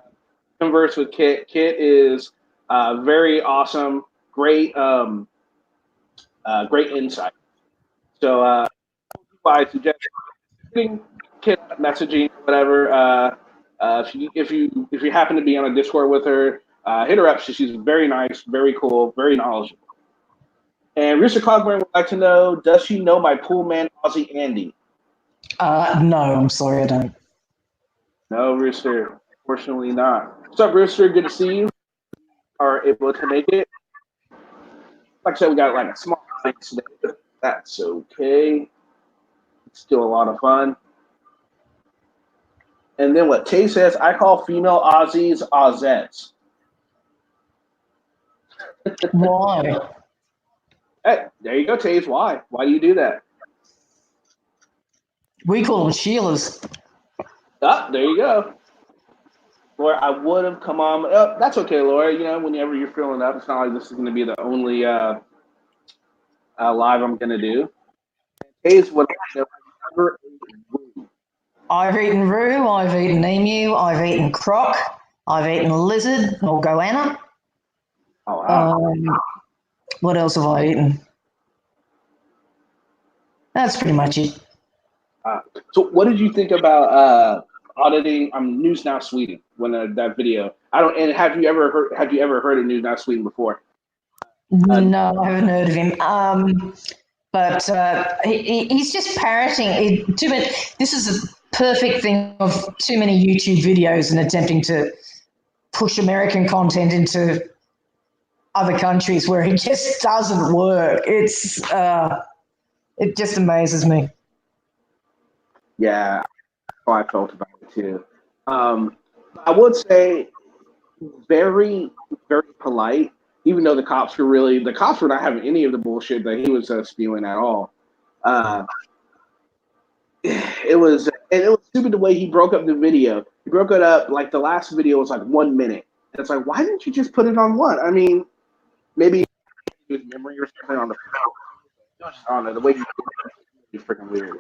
S1: converse with Kit. Kit is very awesome, great insight. So I suggest Kit messaging whatever. If you happen to be on a Discord with her, hit her up. She's very nice, very cool, very knowledgeable. And Rooster Cogburn would like to know, does she know my pool man, Aussie Andy?
S2: No, I'm sorry, I don't.
S1: No, Rooster. Fortunately not. What's up, Rooster? Good to see you. Are able to make it. Like I said, we got like a small audience today, but that's okay. It's still a lot of fun. And then what Tay says, I call female Aussies Auzettes.
S2: Why?
S1: Hey, there you go, Taze. Why? Why do you do that?
S2: We call them Sheilas.
S1: Ah, there you go. Laura, I would have come on. Oh, that's okay, Laura. You know, whenever you're feeling up, it's not like this is going to be the only live I'm going to do. Taze, what have you ever eaten roo?
S2: I've eaten roo, I've eaten emu, I've eaten croc, I've eaten lizard or goanna.
S1: Oh, wow.
S2: What else have I eaten? That's pretty much it.
S1: So, what did you think about auditing News Now Sweden when that video? I don't. And have you ever heard of News Now Sweden before?
S2: No, I haven't heard of him. But he's just parroting it. This is a perfect thing of too many YouTube videos and attempting to push American content into other countries where it just doesn't work. It just amazes me.
S1: Yeah, how I felt about it too. I would say very, very polite, even though the cops were not having any of the bullshit that he was spewing at all. It was stupid the way he broke up the video. He broke it up like the last video was like 1 minute. And it's like, why didn't you just put it on one? I mean, maybe his memory or something on the phone. I don't know, the way you is freaking weird.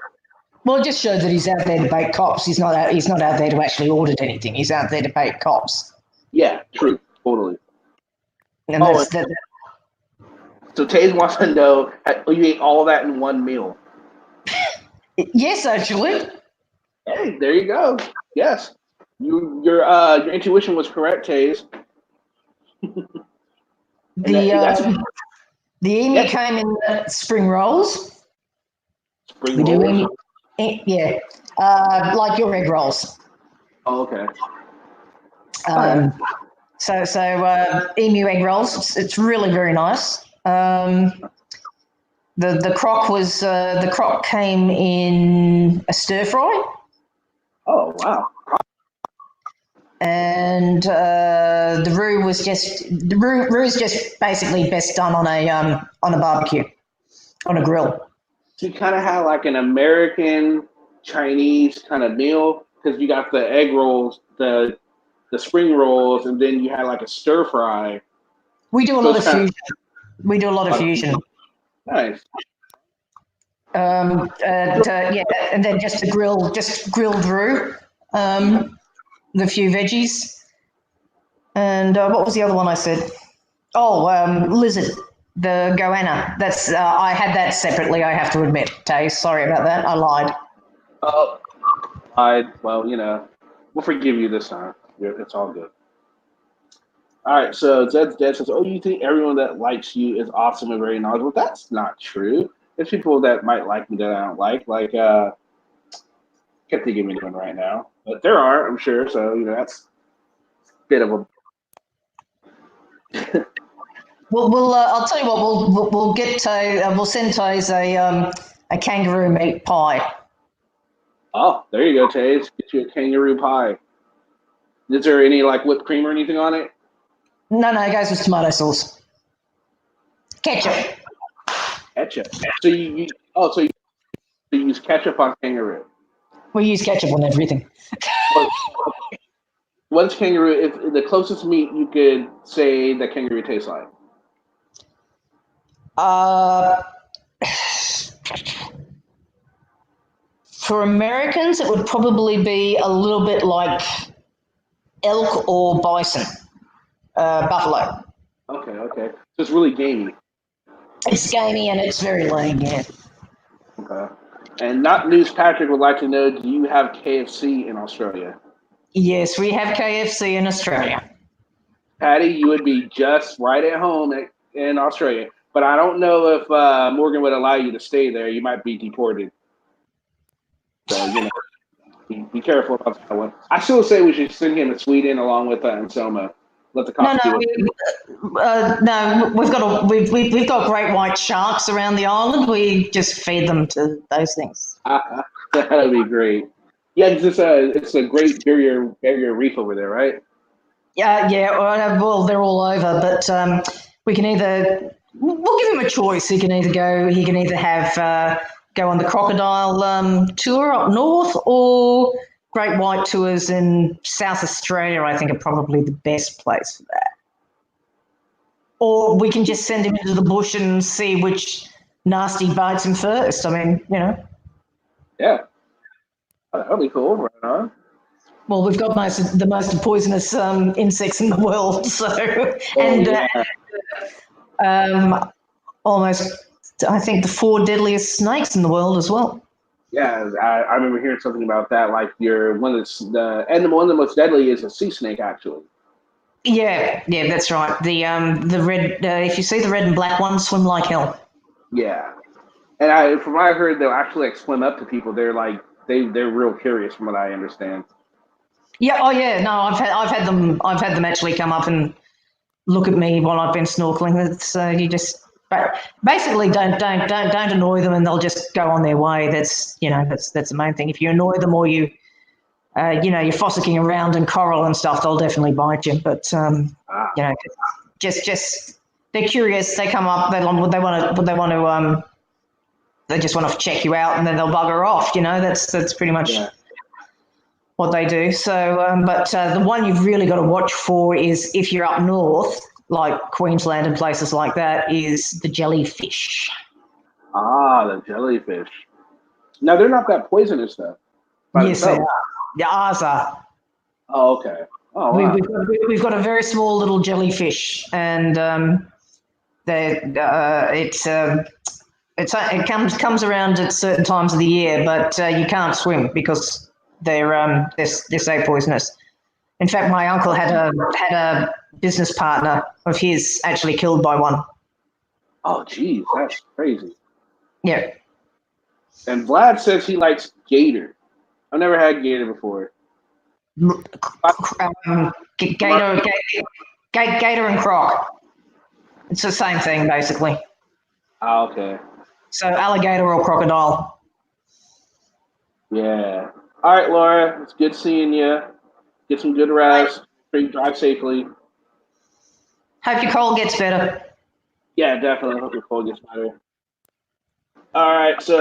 S2: Well, it just shows that he's out there to bait cops. He's not out there to actually audit anything. He's out there to bait cops.
S1: Yeah, true, totally.
S2: And
S1: So Taze wants to know, you ate all that in one meal.
S2: Yes, actually.
S1: Hey, there you go. Yes, your intuition was correct, Taze.
S2: The emu
S1: Yes,
S2: came in spring rolls.
S1: spring
S2: We do
S1: rolls.
S2: yeah, like your egg rolls.
S1: Oh, okay.
S2: Um, emu egg rolls. It's really very nice. The crock came in a stir fry,
S1: Oh, wow.
S2: and the roux is just basically best done on a barbecue, on a grill.
S1: So you kind of had like an American Chinese kind of meal because you got the egg rolls, the spring rolls, and then you had like a stir fry.
S2: We do a
S1: So
S2: lot
S1: it's
S2: of
S1: kind
S2: fusion. We do a lot of
S1: of
S2: fusion.
S1: nice.
S2: Yeah, and then just grilled roux, the few veggies, and what was the other one I said? Oh, lizard, the goanna. That's I had that separately. I have to admit, Tay. Sorry about that. I lied.
S1: Oh, well, we'll forgive you this time. It's all good. All right, so Zed's Dead says, "Oh, you think everyone that likes you is awesome and very knowledgeable?" That's not true. There's people that might like me that I don't like. Like, can't think of anyone right now, but there are, I'm sure. So that's a bit of a.
S2: We'll I'll tell you what. We'll get Tay. We'll send Tay a kangaroo meat pie.
S1: Oh, there you go, Taze. Get you a kangaroo pie. Is there any like whipped cream or anything on it?
S2: No, it goes with tomato sauce, ketchup.
S1: Ketchup. So so you use ketchup on kangaroo.
S2: We use ketchup on everything.
S1: What, what's kangaroo? If the closest meat you could say that kangaroo tastes like?
S2: Uh, for Americans, it would probably be a little bit like elk or bison, buffalo.
S1: Okay. So it's really gamey.
S2: It's gamey and it's very lean, yeah.
S1: Okay. And Not News Patrick would like to know: do you have KFC in Australia?
S2: Yes, we have KFC in Australia.
S1: Patty, you would be just right at home in Australia. But I don't know if Morgan would allow you to stay there. You might be deported. So, be careful about that one. I still say we should send him to Sweden along with Ansoma. Let the
S2: No,
S1: cops deal with it.
S2: no, we've got great white sharks around the island. We just feed them to those things.
S1: That'd be great. Yeah, it's a great barrier reef over there, right?
S2: Yeah. Well, they're all over, but we can either we'll give him a choice. He can either have go on the crocodile tour up north, or great white tours in South Australia. I think are probably the best place for that. Or we can just send him into the bush and see which nasty bites him first. I mean,
S1: Yeah, that'd be cool. Right on.
S2: Well, we've got the most poisonous insects in the world, so
S1: Oh
S2: and
S1: yeah,
S2: almost I think the four deadliest snakes in the world as well.
S1: yeah. I remember hearing something about that. Like one of one of the most deadly is a sea snake, actually.
S2: Yeah, that's right. The red. If you see the red and black ones, swim like hell.
S1: Yeah, and from what I heard, they'll actually like swim up to people. They're like they're real curious, from what I understand.
S2: Yeah. Oh yeah. No, I've had them actually come up and look at me while I've been snorkeling. It's you just basically don't annoy them, and they'll just go on their way. That's that's the main thing. If you annoy them or you're fossicking around in coral and stuff, they'll definitely bite you. But
S1: Ah,
S2: just they're curious. They come up. They just want to check you out, and then they'll bugger off. That's pretty much
S1: yeah.
S2: what they do. So, but the one you've really got to watch for is if you're up north, like Queensland and places like that, is the jellyfish.
S1: Ah, the jellyfish. Now they're not that poisonous though, by
S2: Yes, they
S1: themselves.
S2: are. The ours are.
S1: Oh, okay. Oh,
S2: We,
S1: wow.
S2: we've, got, we've got a very small little jellyfish, and It comes around at certain times of the year, but you can't swim because they're so poisonous. In fact, my uncle had a business partner of his actually killed by one.
S1: Oh, geez, that's crazy.
S2: Yeah.
S1: And Vlad says he likes gator. I've never had gator before.
S2: Gator and croc. It's the same thing, basically.
S1: Oh, okay.
S2: So alligator or crocodile.
S1: Yeah. All right, Laura. It's good seeing you. Get some good rest. Drive safely.
S2: Hope your cold gets better.
S1: Yeah, definitely. Hope your cold gets better. All right. So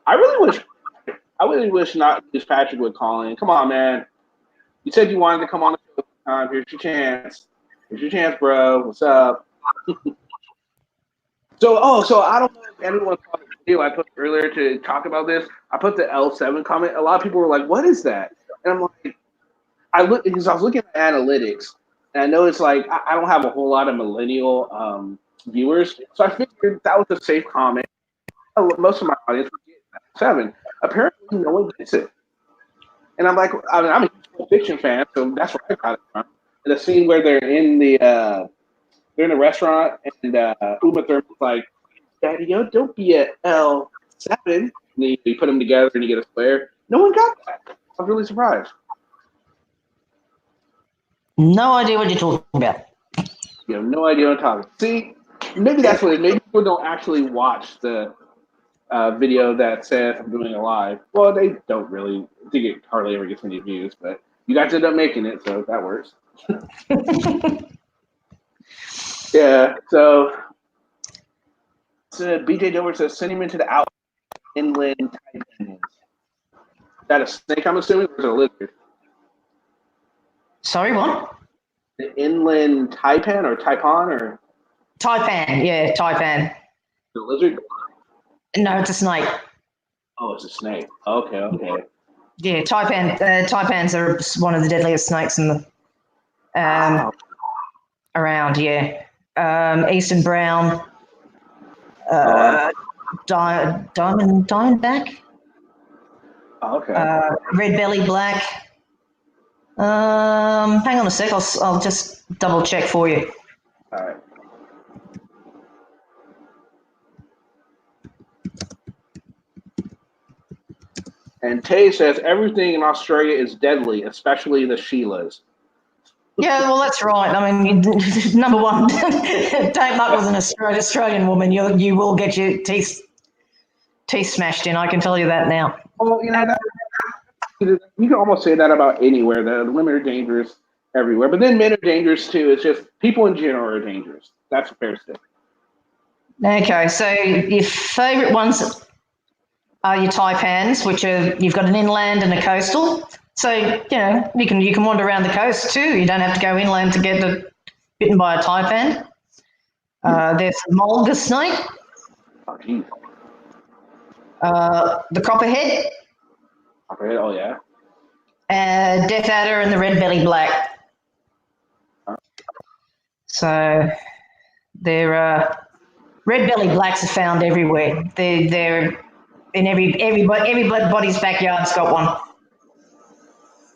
S1: I really wish not just Patrick would call in. Come on, man. You said you wanted to come on the show. Here's your chance. Here's your chance, bro. What's up? So I don't know if anyone saw the video I put earlier to talk about this. I put the L7 comment. A lot of people were like, "What is that?" And I'm like, I was looking at analytics, and I know it's like I don't have a whole lot of millennial viewers, so I figured that was a safe comment. Most of my audience would get L7. Apparently, no one gets it, and I'm like, I'm a huge fiction fan, so that's where I got it from. The scene where they're in the restaurant, and Uma Thurman's like, "Daddy, yo, don't be at L7." And then you put them together and you get a square. No one got that. I was really surprised.
S2: No idea what you're talking about.
S1: You have no idea what I'm talking about. See, maybe that's what it is. Maybe people don't actually watch the video that says I'm doing it live. Well, they don't really. I think it hardly ever gets any views, but you guys end up making it, so that works. Yeah, so BJ Dover says, send him into the inland taipan. Is that a snake, I'm assuming, or is it a lizard?
S2: Sorry, what?
S1: The inland taipan or taipan or?
S2: Taipan, yeah, taipan.
S1: The lizard?
S2: No, it's a snake.
S1: Oh, it's a snake. Okay.
S2: Yeah, taipans are one of the deadliest snakes in the around. Yeah, eastern brown, diamondback.
S1: Oh, okay.
S2: Red belly black. Hang on a sec. I'll just double check for you.
S1: All right. And Tay says everything in Australia is deadly, especially the Sheilas.
S2: Yeah, well, that's right. I mean, number one, don't muck with an Australian woman. You will get your teeth smashed in. I can tell you that now.
S1: Well, you can almost say that about anywhere. The women are dangerous everywhere, but then men are dangerous too. It's just people in general are dangerous. That's a fair statement.
S2: Okay, so your favourite ones are your taipans, which are you've got an inland and a coastal. So you can wander around the coast too. You don't have to go inland to get bitten by a taipan. There's the mulga snake.
S1: Oh, geez.
S2: The copperhead.
S1: Copperhead. Oh yeah.
S2: Death adder and the red belly black. So they're red belly blacks are found everywhere. They're in everybody's backyard's got one.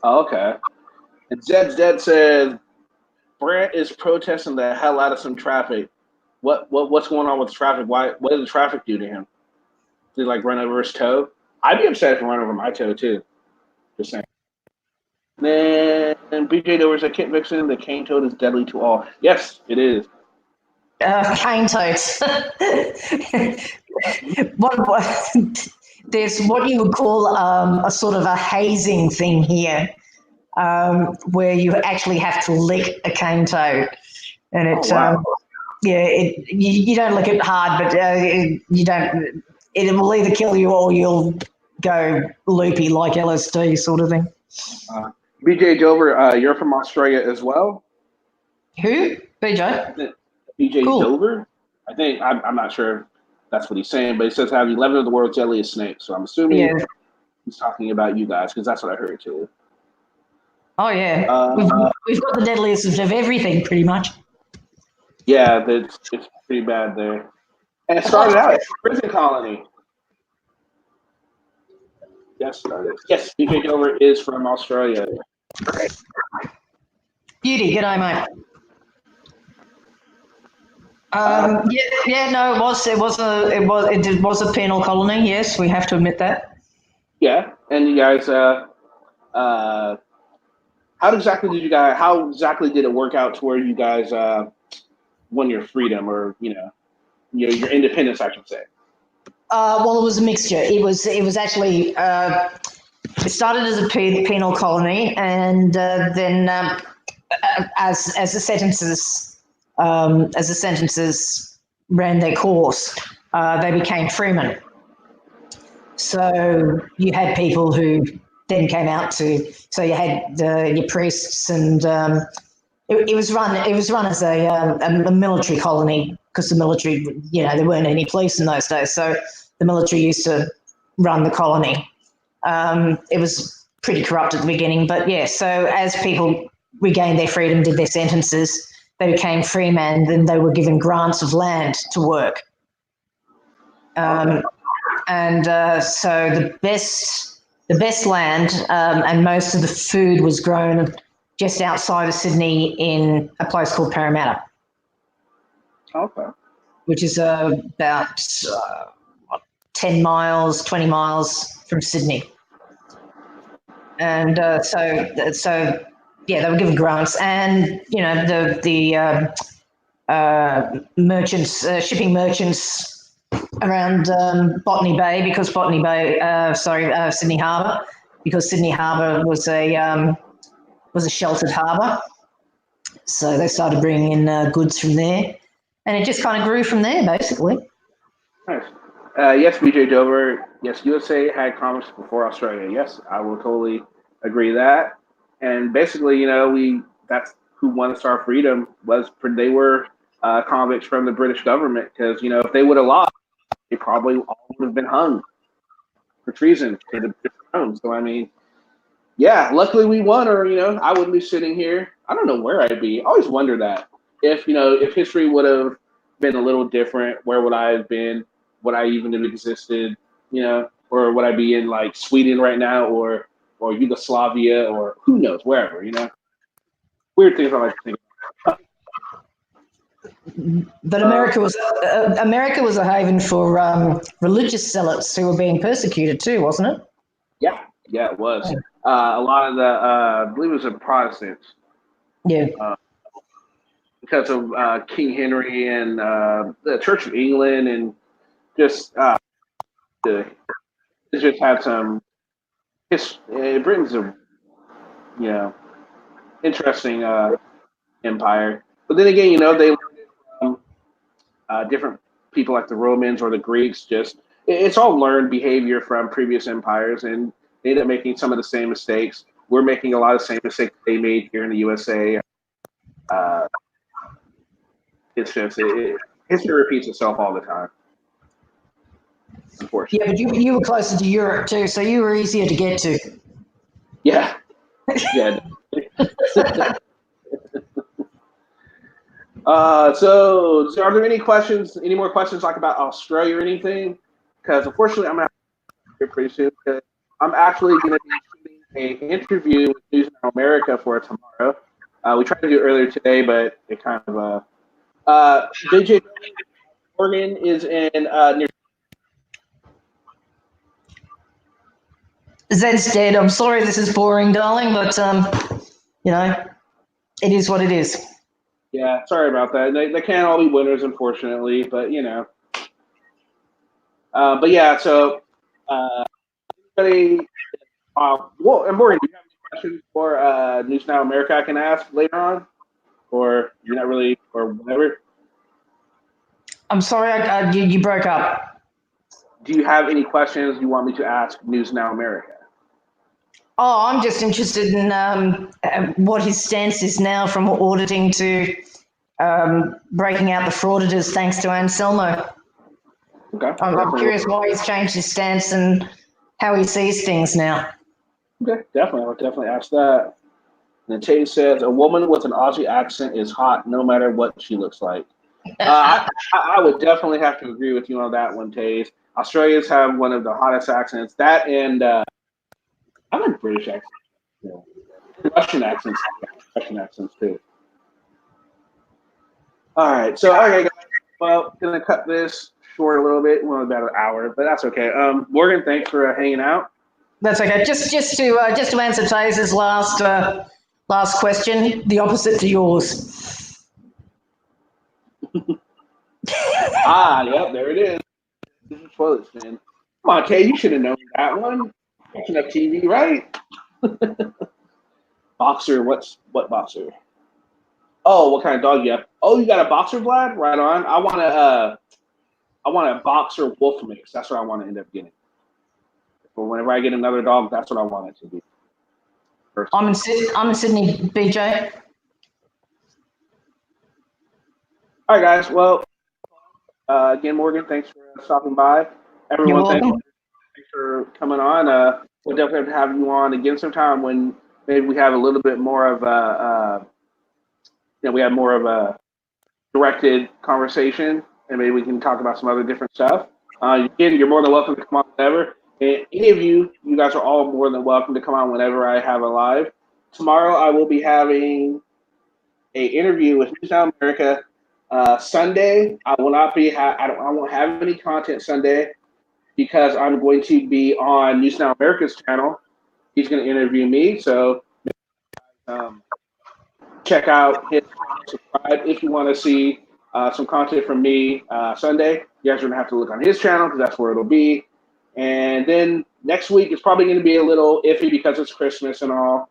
S1: Oh, okay. And Zed's Dead says Brant is protesting the hell out of some traffic. What's going on with traffic? What did the traffic do to him? Did he like run over his toe? I'd be upset if he ran over my toe too. Just saying. Then BJ Dover said Kent Vixen, the cane toad is deadly to all. Yes, it is.
S2: Cane toads. There's what you would call a sort of a hazing thing here, where you actually have to lick a cane toad, and it you don't lick it hard, but you don't. It will either kill you or you'll go loopy like LSD sort of thing.
S1: BJ Dover, you're from Australia as well?
S2: Who? BJ?
S1: BJ Dover? I think, I'm not sure if that's what he's saying, but he says have 11 of the world's deadliest snakes. So I'm assuming he's talking about you guys because that's what I heard too.
S2: Oh, yeah. We've got the deadliest of everything pretty much.
S1: Yeah, it's pretty bad there. And it started out as a prison colony. Yes, yes. BJ Dover is from Australia.
S2: Beauty, g'day, mate. No, it was a penal colony. Yes, we have to admit that.
S1: Yeah, and you guys, how exactly did it work out to where you guys won your freedom, or your independence, I should say?
S2: Well, it was a mixture. It was actually it started as a penal colony, and then as the sentences ran their course, they became freemen. So you had people who then came out to. So you had your priests, and it was run as a military colony, because the military, there weren't any police in those days, so the military used to run the colony. It was pretty corrupt at the beginning, but yeah. So as people regained their freedom, did their sentences, they became freemen. Then they were given grants of land to work. And so the best land and most of the food was grown just outside of Sydney in a place called Parramatta.
S1: Okay.
S2: Which is about 10 miles, 20 miles from Sydney. And so yeah, they were given grants, and the merchants, shipping merchants around Botany Bay, because Sydney Harbour, because Sydney Harbour was a sheltered harbour. So they started bringing in goods from there, and it just kind of grew from there, basically.
S1: Nice. Yes, BJ Dover. Yes, USA had commerce before Australia. Yes, I will totally agree that. And basically, that's who won us our freedom. They were convicts from the British government, because if they would have lost, they probably all would have been hung for treason to the British Crown. So I mean, yeah, luckily we won, or I wouldn't be sitting here. I don't know where I'd be. I always wonder that if history would have been a little different, where would I have been? Would I even have existed? Or would I be in like Sweden right now, or Yugoslavia, or who knows, wherever? Weird things I like to think.
S2: But America was a haven for religious zealots who were being persecuted too, wasn't it?
S1: Yeah, it was. A lot of the, I believe it was the Protestants.
S2: Yeah.
S1: Because of King Henry and the Church of England, and just it just had some. Britain's a interesting empire, but then again, they different people like the Romans or the Greeks. It's all learned behavior from previous empires, and they end up making some of the same mistakes. We're making a lot of the same mistakes they made here in the USA. It's just history repeats itself all the time. Unfortunately.
S2: Yeah, but you were closer to Europe too, so you were easier to get to.
S1: Yeah. So are there any more questions like about Australia or anything? Because unfortunately, I'm going to have to get pretty soon, because I'm actually going to be shooting an interview with News Now America for tomorrow. We tried to do it earlier today, but it kind of JJ Morgan is in near.
S2: Zed's dead. I'm sorry this is boring, darling, but it is what it is.
S1: Yeah, sorry about that. They can't all be winners, unfortunately, but but yeah, so anybody, and Morgan, do you have any questions for News Now America I can ask later on, or you're not really, or whatever?
S2: I'm sorry, you broke up.
S1: Do you have any questions you want me to ask News Now America?
S2: Oh, I'm just interested in what his stance is now, from auditing to breaking out the frauditors, thanks to Anselmo.
S1: Okay.
S2: I'm curious why he's changed his stance and how he sees things now.
S1: Okay, definitely. I'll definitely ask that. And Tate says, a woman with an Aussie accent is hot no matter what she looks like. I would definitely have to agree with you on that one, Taze. Australians have one of the hottest accents. That and I like British accents. Yeah. Russian accents. Russian accents too. All right. So okay, guys. Well, gonna cut this short a little bit. Well, about an hour, but that's okay. Morgan, thanks for hanging out.
S2: That's okay. Just to answer Taser's last question, the opposite to yours.
S1: Yep, there it is. This is toilet stand. Come on, Kay, you should have known that one. Watching up TV, right? Boxer, what boxer? Oh, what kind of dog you have? Oh, you got a boxer, Vlad? Right on. I want a boxer wolf mix. That's what I want to end up getting. But whenever I get another dog, that's what I want it to be.
S2: I'm in Sydney, BJ.
S1: All right, guys. Well, again, Morgan, thanks for stopping by. Everyone, thanks for coming on. We'll definitely have to have you on again sometime when maybe we have a little bit more of we have more of a directed conversation, and maybe we can talk about some other different stuff. Again, you're more than welcome to come on whenever. And any of you guys are all more than welcome to come on whenever I have a live. Tomorrow, I will be having a interview with News Now America. Sunday, I will not be. I won't have any content Sunday because I'm going to be on News Now America's channel. He's going to interview me, so check out his subscribe if you want to see some content from me Sunday. You guys are going to have to look on his channel because that's where it'll be. And then next week it's probably going to be a little iffy because it's Christmas and all.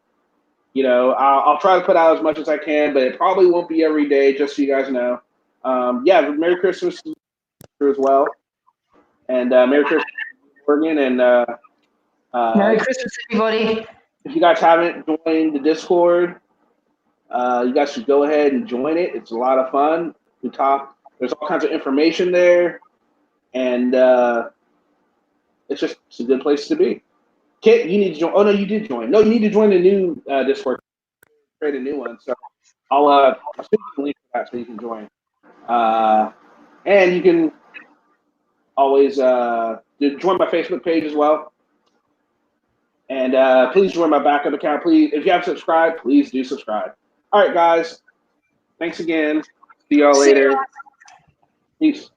S1: You know, I'll try to put out as much as I can, but it probably won't be every day, just so you guys know. Merry Christmas as well. And Merry Christmas, Morgan. And
S2: Merry Christmas, everybody.
S1: If you guys haven't joined the Discord, you guys should go ahead and join it. It's a lot of fun. We talk. There's all kinds of information there, and it's a good place to be. Kit, you need to join. Oh no, you did join. No, you need to join the new Discord. Create a new one. So I'll send you the link for that so you can join. And you can always join my Facebook page as well. And please join my backup account. Please, if you haven't subscribed, please do subscribe. All right, guys. Thanks again. See y'all later. Peace.